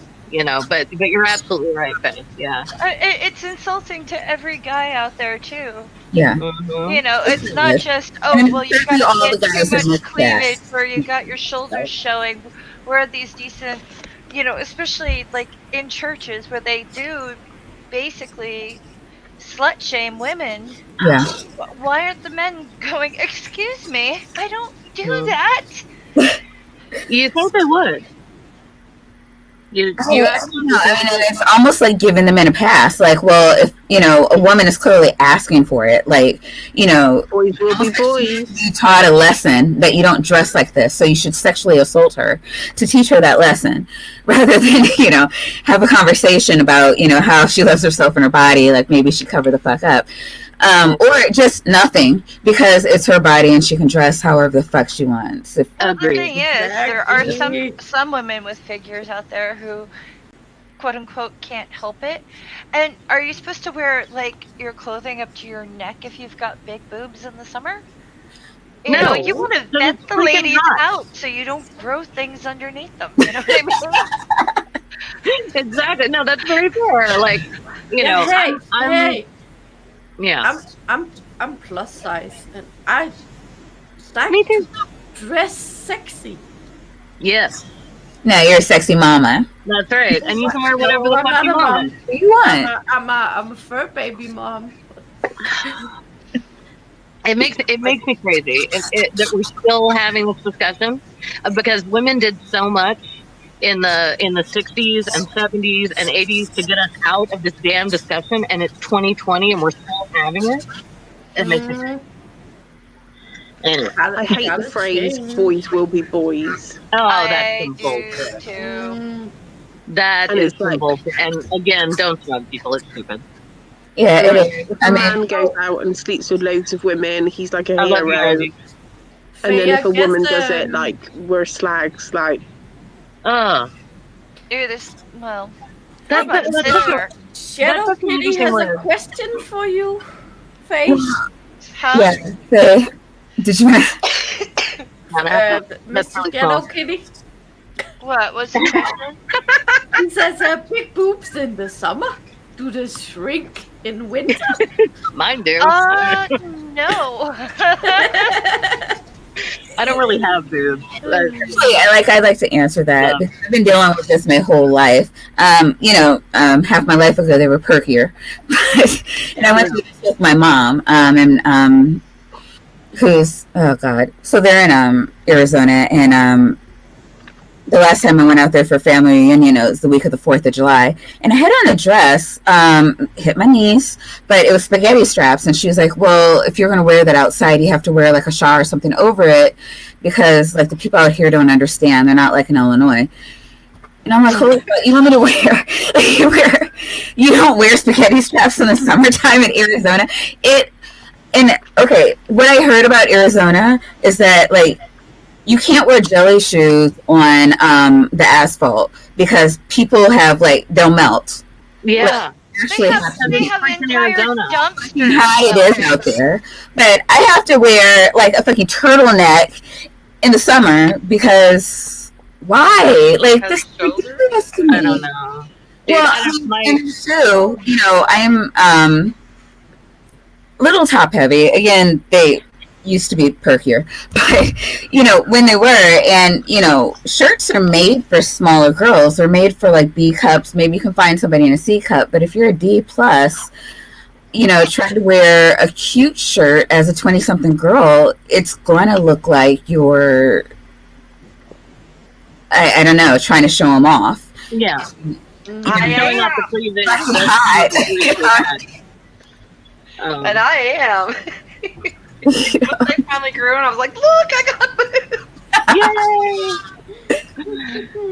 But you're absolutely right, Faith. Yeah. It's insulting to every guy out there too. Yeah. Mhm. It's not Yeah. just, And well, you certainly got all the to guys get are too much like cleavage, that. or you got your shoulders showing. Where are these decent, especially like in churches where they do basically slut shame women. Yeah. Why aren't the men going, excuse me, I don't do Hmm. that? You think they would? You actually No, I mean, it's almost like giving the men a pass. Like, well, if a woman is clearly asking for it, like, Boys will be boys. you taught a lesson that you don't dress like this, so you should sexually assault her to teach her that lesson, rather than have a conversation about how she loves herself and her body. Like, maybe she cover the fuck up. Or just nothing, because it's her body and she can dress however the fuck she wants. Well, the Agreed. thing is, there are Exactly. some women with figures out there who, quote unquote, can't help it. And are you supposed to wear like your clothing up to your neck if you've got big boobs in the summer? No. You want to They're vet the freaking ladies hot. out so you don't grow things underneath them. You know what I mean? Exactly. No, that's very fair. Like, Hey, I'm yeah. I'm plus size, and I like Me too. to dress sexy. Yes, No, you're a sexy mama. that's right. And you can wear whatever No, the I'm fuck not you a want. mom. What do you want? I'm a fur baby mom. It makes me crazy that we're still having this discussion, because women did so much in the 60s and 70s and 80s to get us out of this damn discussion, and it's 2020 and we're still having it. It makes me crazy. Anyway. I hate the phrase "boys will be boys." Oh, I that's some do bullshit. too. That And is it's some like- bullshit. And again, don't judge people. It's stupid. Yeah, it is. If I a mean, man goes out and sleeps with loads of women, he's like a I love you, hero. Ivy. And then See, if I a woman guess, does it, like, we're slags. Like, Ugh. Ew, this, well, That- I'm about to that- sit that's here. Shadow That's Kitty interesting has a word. question for you, Faith. Huh? yeah. So, did you? That's Mr. really Shadow cool. Kitty. What was the question? He says, big boobs in the summer. Do they shrink in winter? Mine do. No. I don't really have boobs. I'd like to answer that. Yeah. I've been dealing with this my whole life. Half my life ago they were perkier, and I went to this with my mom. Who's so they're in Arizona, and the last time I went out there for family reunion, it was the week of the 4th of July, and I had on a dress, hit my knees, but it was spaghetti straps, and she was like, well, if you're going to wear that outside, you have to wear like a shawl or something over it, because like the people out here don't understand. They're not like in Illinois. And I'm like, holy fuck, you want me to wear, you don't wear spaghetti straps in the summertime in Arizona? What I heard about Arizona is that like, you can't wear jelly shoes on the asphalt because people have they'll melt. Yeah. Actually, They have freaking entire Arizona. dumpsters. how it is out there, but I have to wear like a fucking turtleneck in the summer because why? Like Because this is shoulders? ridiculous to me. I don't know. Dude, Well, I don't like. and so I'm little top heavy. Again, they used to be perkier, but when they were, and shirts are made for smaller girls. They're made for like B cups. Maybe you can find somebody in a C cup, but if you're a D plus, trying to wear a cute shirt as a 20-something girl, it's going to look like you're I don't know, trying to show them off. Yeah. I Showing am. off the cleavage. That's that's hot. really bad. And I am. Once I finally grew and I was like, look, I got boobs. Yay!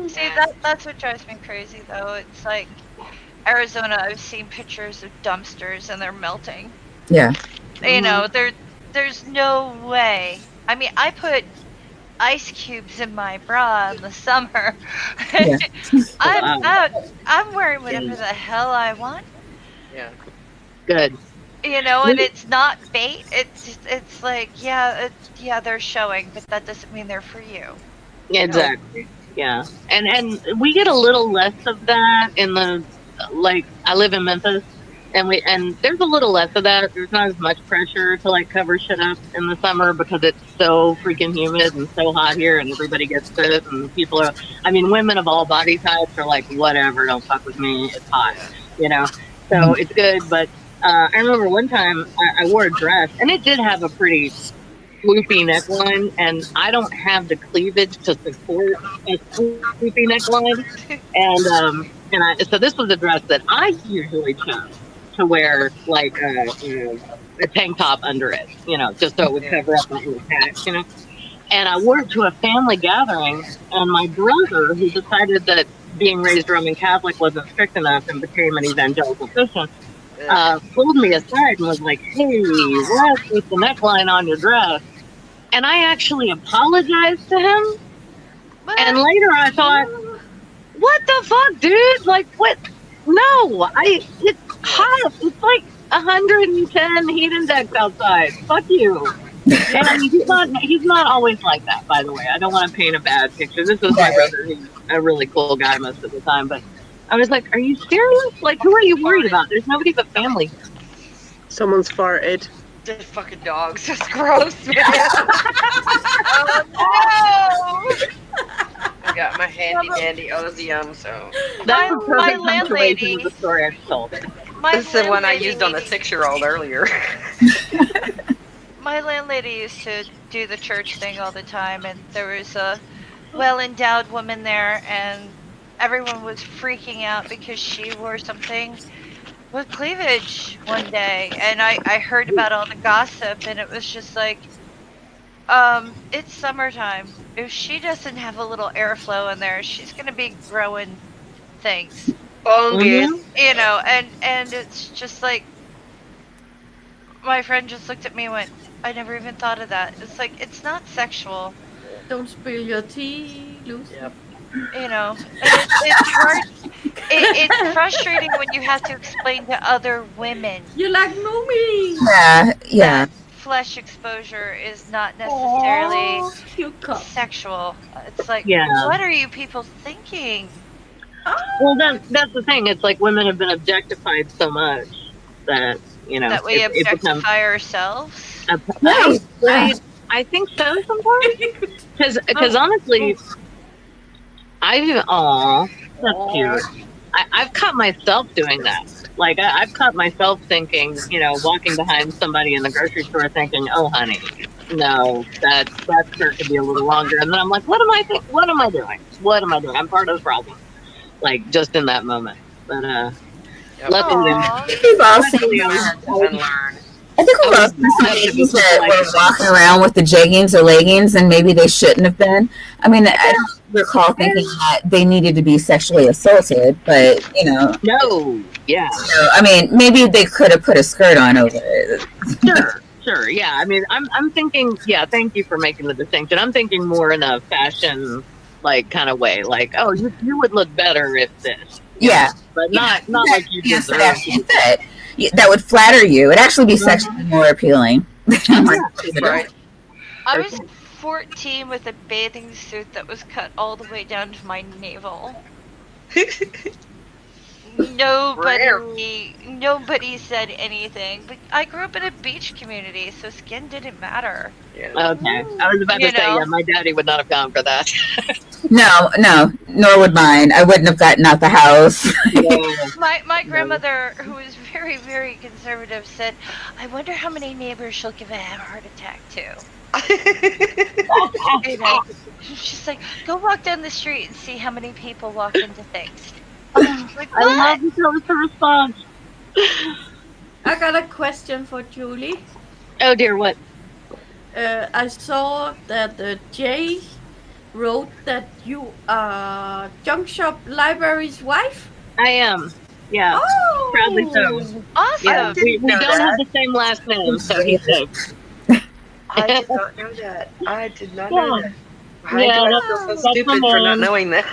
See, that's what drives me crazy, though. It's like Arizona. I've seen pictures of dumpsters, and they're melting. Yeah. You know, there's no way. I mean, I put ice cubes in my bra in the summer. Yeah. I'm wearing whatever the hell I want. Yeah. Good. You know, and it's not bait. It's like, yeah, they're showing, but that doesn't mean they're for you. Exactly. Yeah. And we get a little less of that in the, like, I live in Memphis, and there's a little less of that. There's not as much pressure to like cover shit up in the summer because it's so freaking humid and so hot here, and everybody gets sick, and people are, I mean, women of all body types are like, whatever, don't fuck with me, it's hot, you know. So it's good, but I remember one time I wore a dress, and it did have a pretty swoopy neckline, and I don't have the cleavage to support a swoopy neckline, and so this was a dress that I usually chose to wear like a tank top under it, you know, just so it would cover up my little patch, you know. And I wore it to a family gathering, and my brother, who decided that being raised Roman Catholic wasn't strict enough and became an evangelical Christian, pulled me aside and was like, "Hey, what's with the neckline on your dress?" And I actually apologized to him. And later I thought, what the fuck, dude? Like, what? No, it's hot. It's like 110 heat index outside. Fuck you. And he's not always like that, by the way. I don't want to paint a bad picture. This was my brother, who's a really cool guy most of the time. But I was like, are you serious? Like, who are you worried about? There's nobody but family. Someone's farted. The fucking dogs. It's gross, man. Oh I got my handy dandy Ozium, so. That's My- a perfect my punctuation landlady- of the story I told. My This is the one I landlady used on the made- 6-year-old earlier. My landlady used to do the church thing all the time, and there was a well-endowed woman there, and everyone was freaking out because she wore something with cleavage one day, and I heard about all the gossip, and it was just like, it's summertime. If she doesn't have a little airflow in there, she's gonna be growing things, Fungus. you know, and it's just like, my friend just looked at me and went, I never even thought of that. It's like, it's not sexual, Don't spill your tea, Lucy. Yep. you know. And it's hard. It's frustrating when you have to explain to other women You like Moomy. Yeah. that flesh exposure is not necessarily Aw, cute cup. sexual. It's like, Yeah. what are you people thinking? Well, that's the thing. It's like women have been objectified so much that, you know, That we it becomes objectify ourselves? I think so sometimes. Because honestly, that's cute. I've caught myself doing that. Like, I've caught myself thinking, you know, walking behind somebody in the grocery store thinking, oh, honey, no, that skirt could be a little longer. And then I'm like, what am I doing? What am I doing? I'm part of the problem. Like, just in that moment. But, luckily, Aw. I think we've all seen luckily I that. was- Unlearn. I think we've all seen some ladies that were walking around with the jeggings or leggings, and maybe they shouldn't have been. I mean, I don't recall thinking that they needed to be sexually assaulted, but you know, no, yeah. so, I mean, maybe they could have put a skirt on over it. Sure. Yeah. I mean, I'm thinking. Yeah. Thank you for making the distinction. I'm thinking more in a fashion, like, kind of way. Like, oh, you would look better if this. Yeah, But not like you yes, deserve. that would flatter you. It'd actually be sexually more appealing. Right. I was 14 with a bathing suit that was cut all the way down to my navel. Nobody said anything. But I grew up in a beach community, so skin didn't matter. Yeah. Okay. I was about to You say, know. yeah, my daddy would not have gone for that. No, nor would mine. I wouldn't have gotten out the house. My grandmother, who was very, very conservative, said, I wonder how many neighbors she'll give a heart attack to. You know, she's like, go walk down the street and see how many people walk into things. Like, I what? love that was the response. I got a question for Julie. Oh dear, what? I saw that Jay wrote that you are Junk Shop Library's wife? I am. Yeah. Oh, Proudly so. Awesome. Yeah, we know don't have that. the same last name, so he's safe. I did not know that. I did not Yeah. know that. Why Yeah, do I that's- feel so that's stupid my for not mom. knowing that?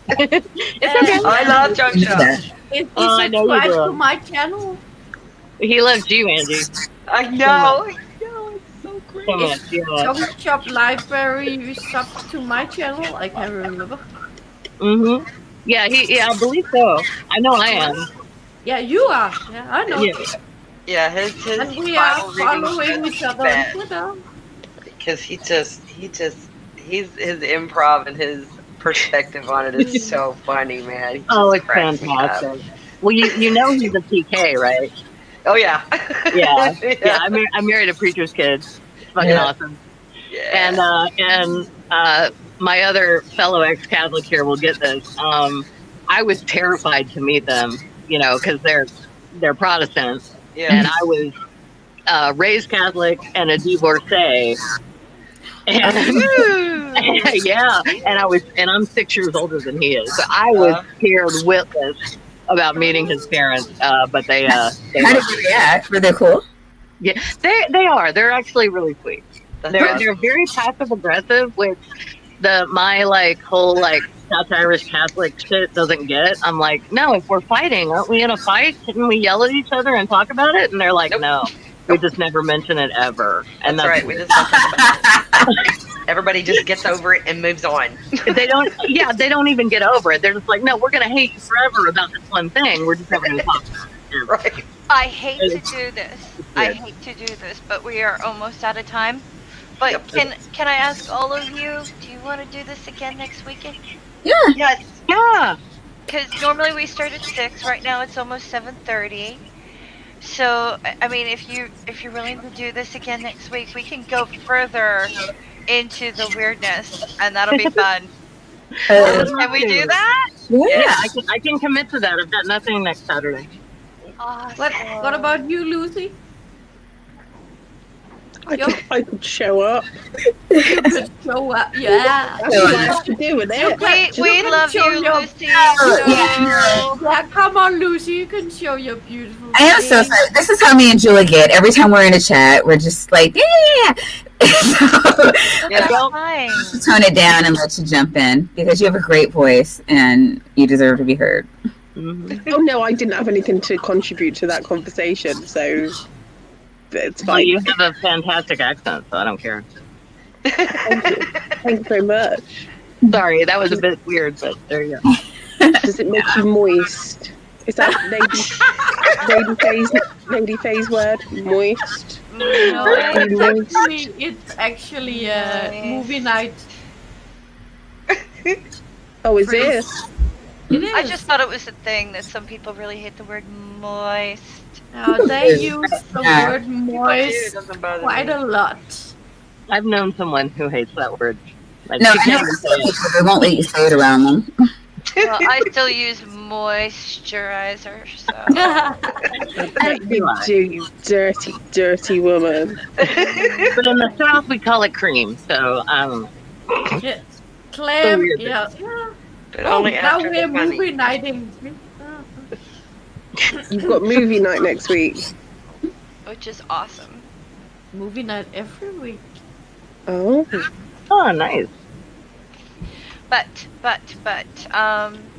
It's okay. I love Junk Shop. Is he Oh, I know you subscribed do. to my channel? He loves you, Angie, I know. I know. It's so great. so much. Yeah. Junk Shop Library sub to my channel? I can't remember. Mhm. Yeah. I believe so. I know I am. Yeah, you are. Yeah, I know. Yeah. Yeah, his And we are Bible reading following is each other bad. on Twitter. Because he's his improv and his perspective on it is so funny, man. He Oh, just it's cracks me up. fantastic. Well, you know he's a PK, right? Oh yeah. Yeah. Yeah. I married a preacher's kid. It's fucking Yeah. awesome. Yeah. And my other fellow ex-Catholic here will get this. I was terrified to meet them, you know, because they're Protestants, Yeah. and I was raised Catholic and a divorcee. And yeah, and I'm 6 years older than he is. So I was scared witless about meeting his parents, but they How did you react? Were they cool? yeah, they are. They're actually really sweet. That's They're awesome. they're very passive aggressive, which my whole South Irish Catholic shit doesn't get. I'm like, no, if we're fighting, aren't we in a fight? Shouldn't we yell at each other and talk about it? And they're like, Nope. no, we just never mention it ever. And That's right. We just don't talk about it. Everybody just gets over it and moves on. they don't even get over it. They're just like, no, we're gonna hate you forever about this one thing. We're just never gonna talk about it. Right. I hate to do this. I Yeah. hate to do this, but we are almost out of time. But Yep. can I ask all of you, do you want to do this again next weekend? Yes. Yeah. Because normally we start at 6. Right now it's almost 7:30. So I mean, if you're willing to do this again next week, we can go further into the weirdness, and that'll be fun. Can we do that? Yeah, I can commit to that. I've got nothing next Saturday. Awesome. What about you, Lucy? I could show up. You could show up. Yeah. That's what I have to do with it. We can love show you, your- Lucy. Yeah, come on, Lucy. You can show your beautiful I am so face. sorry. This is how me and Julie get. Every time we're in a chat, we're just like, yeah. So, Yeah. Well, Fine. tone it down and let you jump in because you have a great voice and you deserve to be heard. mhm. Oh no, I didn't have anything to contribute to that conversation, so it's Well, fine. you have a fantastic accent, so I don't care. Thank you. Thank you very much. Sorry, that was a bit weird, but there you go. Does it make you moist? Is that Lady Faye's word? Moist? No, it's actually a movie night. Oh, is Phrase. it? It is. I just thought it was a thing that some people really hate the word moist. They use the Yeah. word moist Doesn't bother quite me. a lot. I've known someone who hates that word. Like, No, you I know can't even say it. they won't let you say it around them. Well, I still use moisturizer, so. I bet you do, you dirty, dirty woman. But in the South, we call it cream. So, Yeah. Clam, weird. yeah. But Oh, only now after we're the honey. movie nighting. You've got movie night next week. Which is awesome. Movie night every week. Oh, oh, nice. But, But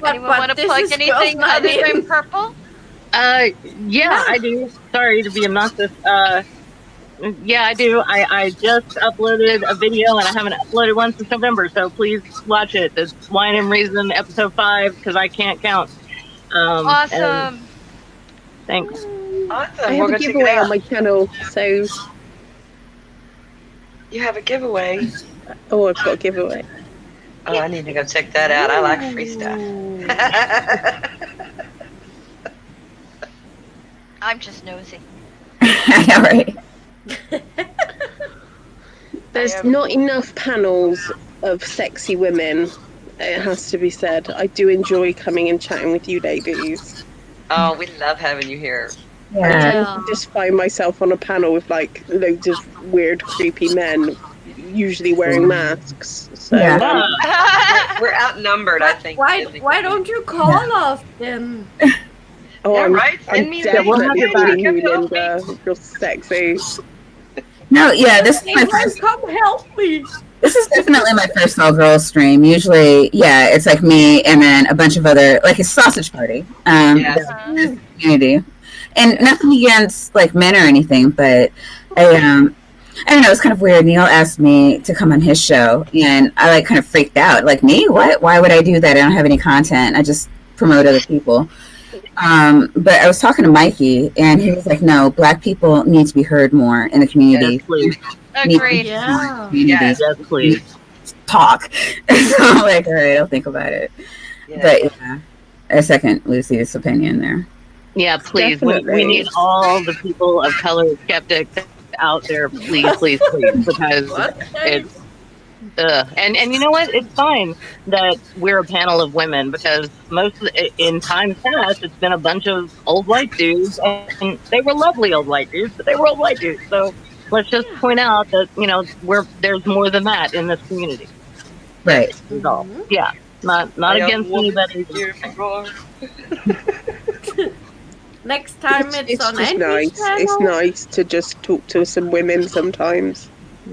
anyone want to this plug is anything Girls' Night other In. than purple? Yeah, I do. Sorry to be obnoxious. Yeah, I do. I just uploaded a video, and I haven't uploaded one since November, so please watch it. It's Wine and Reason, episode 5, because I can't count. and Awesome. Thanks. Awesome. I We're have gonna a check it giveaway on out. my channel, so You have a giveaway. I've got a giveaway. Oh, I need to go check that out. I like free stuff. I'm just nosy. I know, right? There's not enough panels of sexy women. It has to be said. I do enjoy coming and chatting with you ladies. Oh, we love having you here. I Yeah. tend to just find myself on a panel with like loads of weird, creepy men usually wearing masks. So Yeah. We're outnumbered, I think. Why don't you call us then? oh, Yeah, I'm, right? Send I'm me we'll have definitely your calling back. you, Linda. You're sexy. No, yeah, this is Hey, my guys, first. come help me. This is definitely my first all girls stream. Usually, yeah, it's like me and then a bunch of other, like a sausage party. Yes. The community, and nothing against like men or anything, but I don't know. It's kind of weird. Neil asked me to come on his show, and I like kind of freaked out. Like me, what? Why would I do that? I don't have any content. I just promote other people. But I was talking to Mikey, and he was like, "No, Black people need to be heard more in the community. Yes, please. Agreed. Yeah. Community Yes. Yes, please. talk." So I'm like, all right, I'll think about it. Yes. But yeah, I second Lucy's opinion there. Yeah, please. We Definitely. need all the people of color skeptics out there, please, please, please, because What? it's and you know what? It's fine that we're a panel of women because in times past it's been a bunch of old white dudes, and they were lovely old white dudes, but they were old white dudes. So let's just point out that there's more than that in this community. Right. Is all. Mhm. Yeah, not against anybody. Next time it's on just Angie's nice. channel. It's nice to just talk to some women sometimes.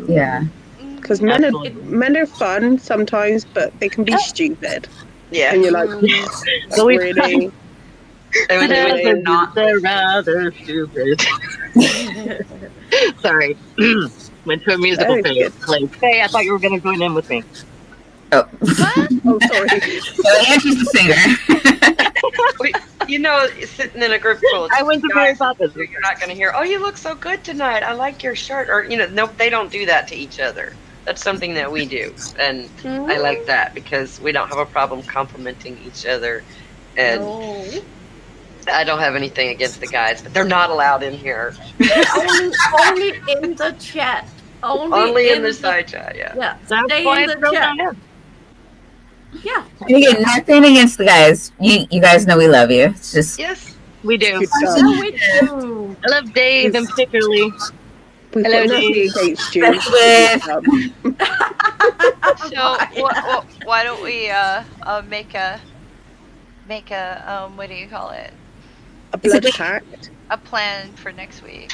Yeah. Because Absolutely. men are fun sometimes, but they can be stupid. Yeah. And you're like, So we really? And they're not. They're rather stupid. Sorry. Went to a musical Very good. place. Hey, I thought you were going to join in with me. Oh, What? Oh, sorry. so Angie's the singer. Sitting in a group full of I went to Mary guys, Poppins. you're not going to hear, "Oh, you look so good tonight. I like your shirt." Or, nope, they don't do that to each other. That's something that we do. And I like that because we don't have a problem complimenting each other. And No. I don't have anything against the guys, but they're not allowed in here. only in the chat. Only in the side chat, yeah. Yeah. That's Stay why in it's the real chat. time. Yeah. And again, nothing against the guys. You guys know we love you. It's just Yes. We do. Good So stuff. we do. I love Dave in particularly. We've Hello, got nothing Dave. against you. That's with- So why don't we make a what do you call it? A blood pact. A plan for next week.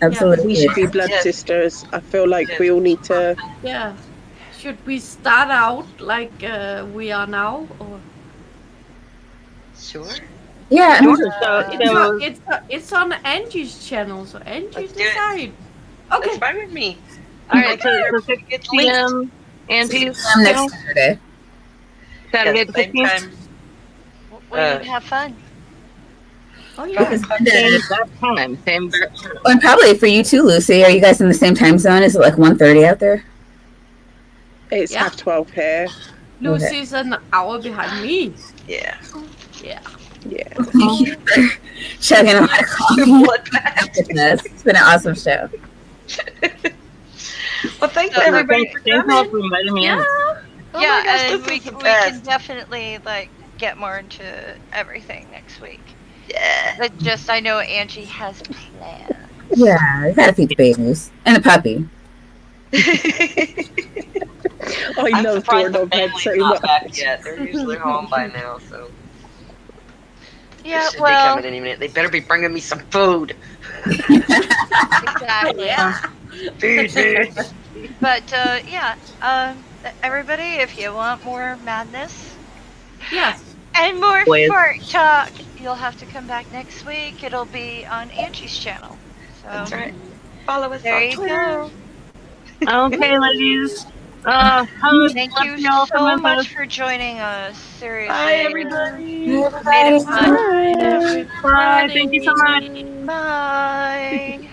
absolutely. We should be blood Yes. sisters. I feel like we all need to. Yeah. Should we start out like we are now, or Sure. Yeah. So, it's on Angie's channel, so Angie Let's do it. decide. That's Okay. fine with me. all right, so It's 6 linked. p.m. Auntie's Next Saturday. Saturday Yes, the same 15th. time. We can have fun. Oh yeah. Same that time. Same. And probably for you too, Lucy. Are you guys in the same time zone? Is it like 1:30 out there? It's Yeah. 12 here. Lucy's an hour behind me. Yeah. Yeah. Yeah. Chugging on my coffee. Blood pact. Goodness. It's been an awesome show. Well, thanks So, everybody for Thanks all coming. for inviting me in. Yeah. Oh my yeah, gosh, and this we is the can best. definitely get more into everything next week. Yeah. But just I know Angie has plans. Yeah, you gotta feed the babies and the puppy. I I'm love surprised the doorknob head family's so not back much. yet. They're usually home by now, so they Yeah, should be well, coming any minute. They better be bringing me some food. exactly. Yeah. Food, food. But everybody, if you want more madness Yes. and more Please. fart talk, you'll have to come back next week. It'll be on Angie's channel. So That's right. Follow us there on you Twitter. go. Okay, ladies. Thank love you y'all for so Memphis. much for joining us. Seriously. Bye, everybody. Made it fun. Bye. Thank you so much. Bye.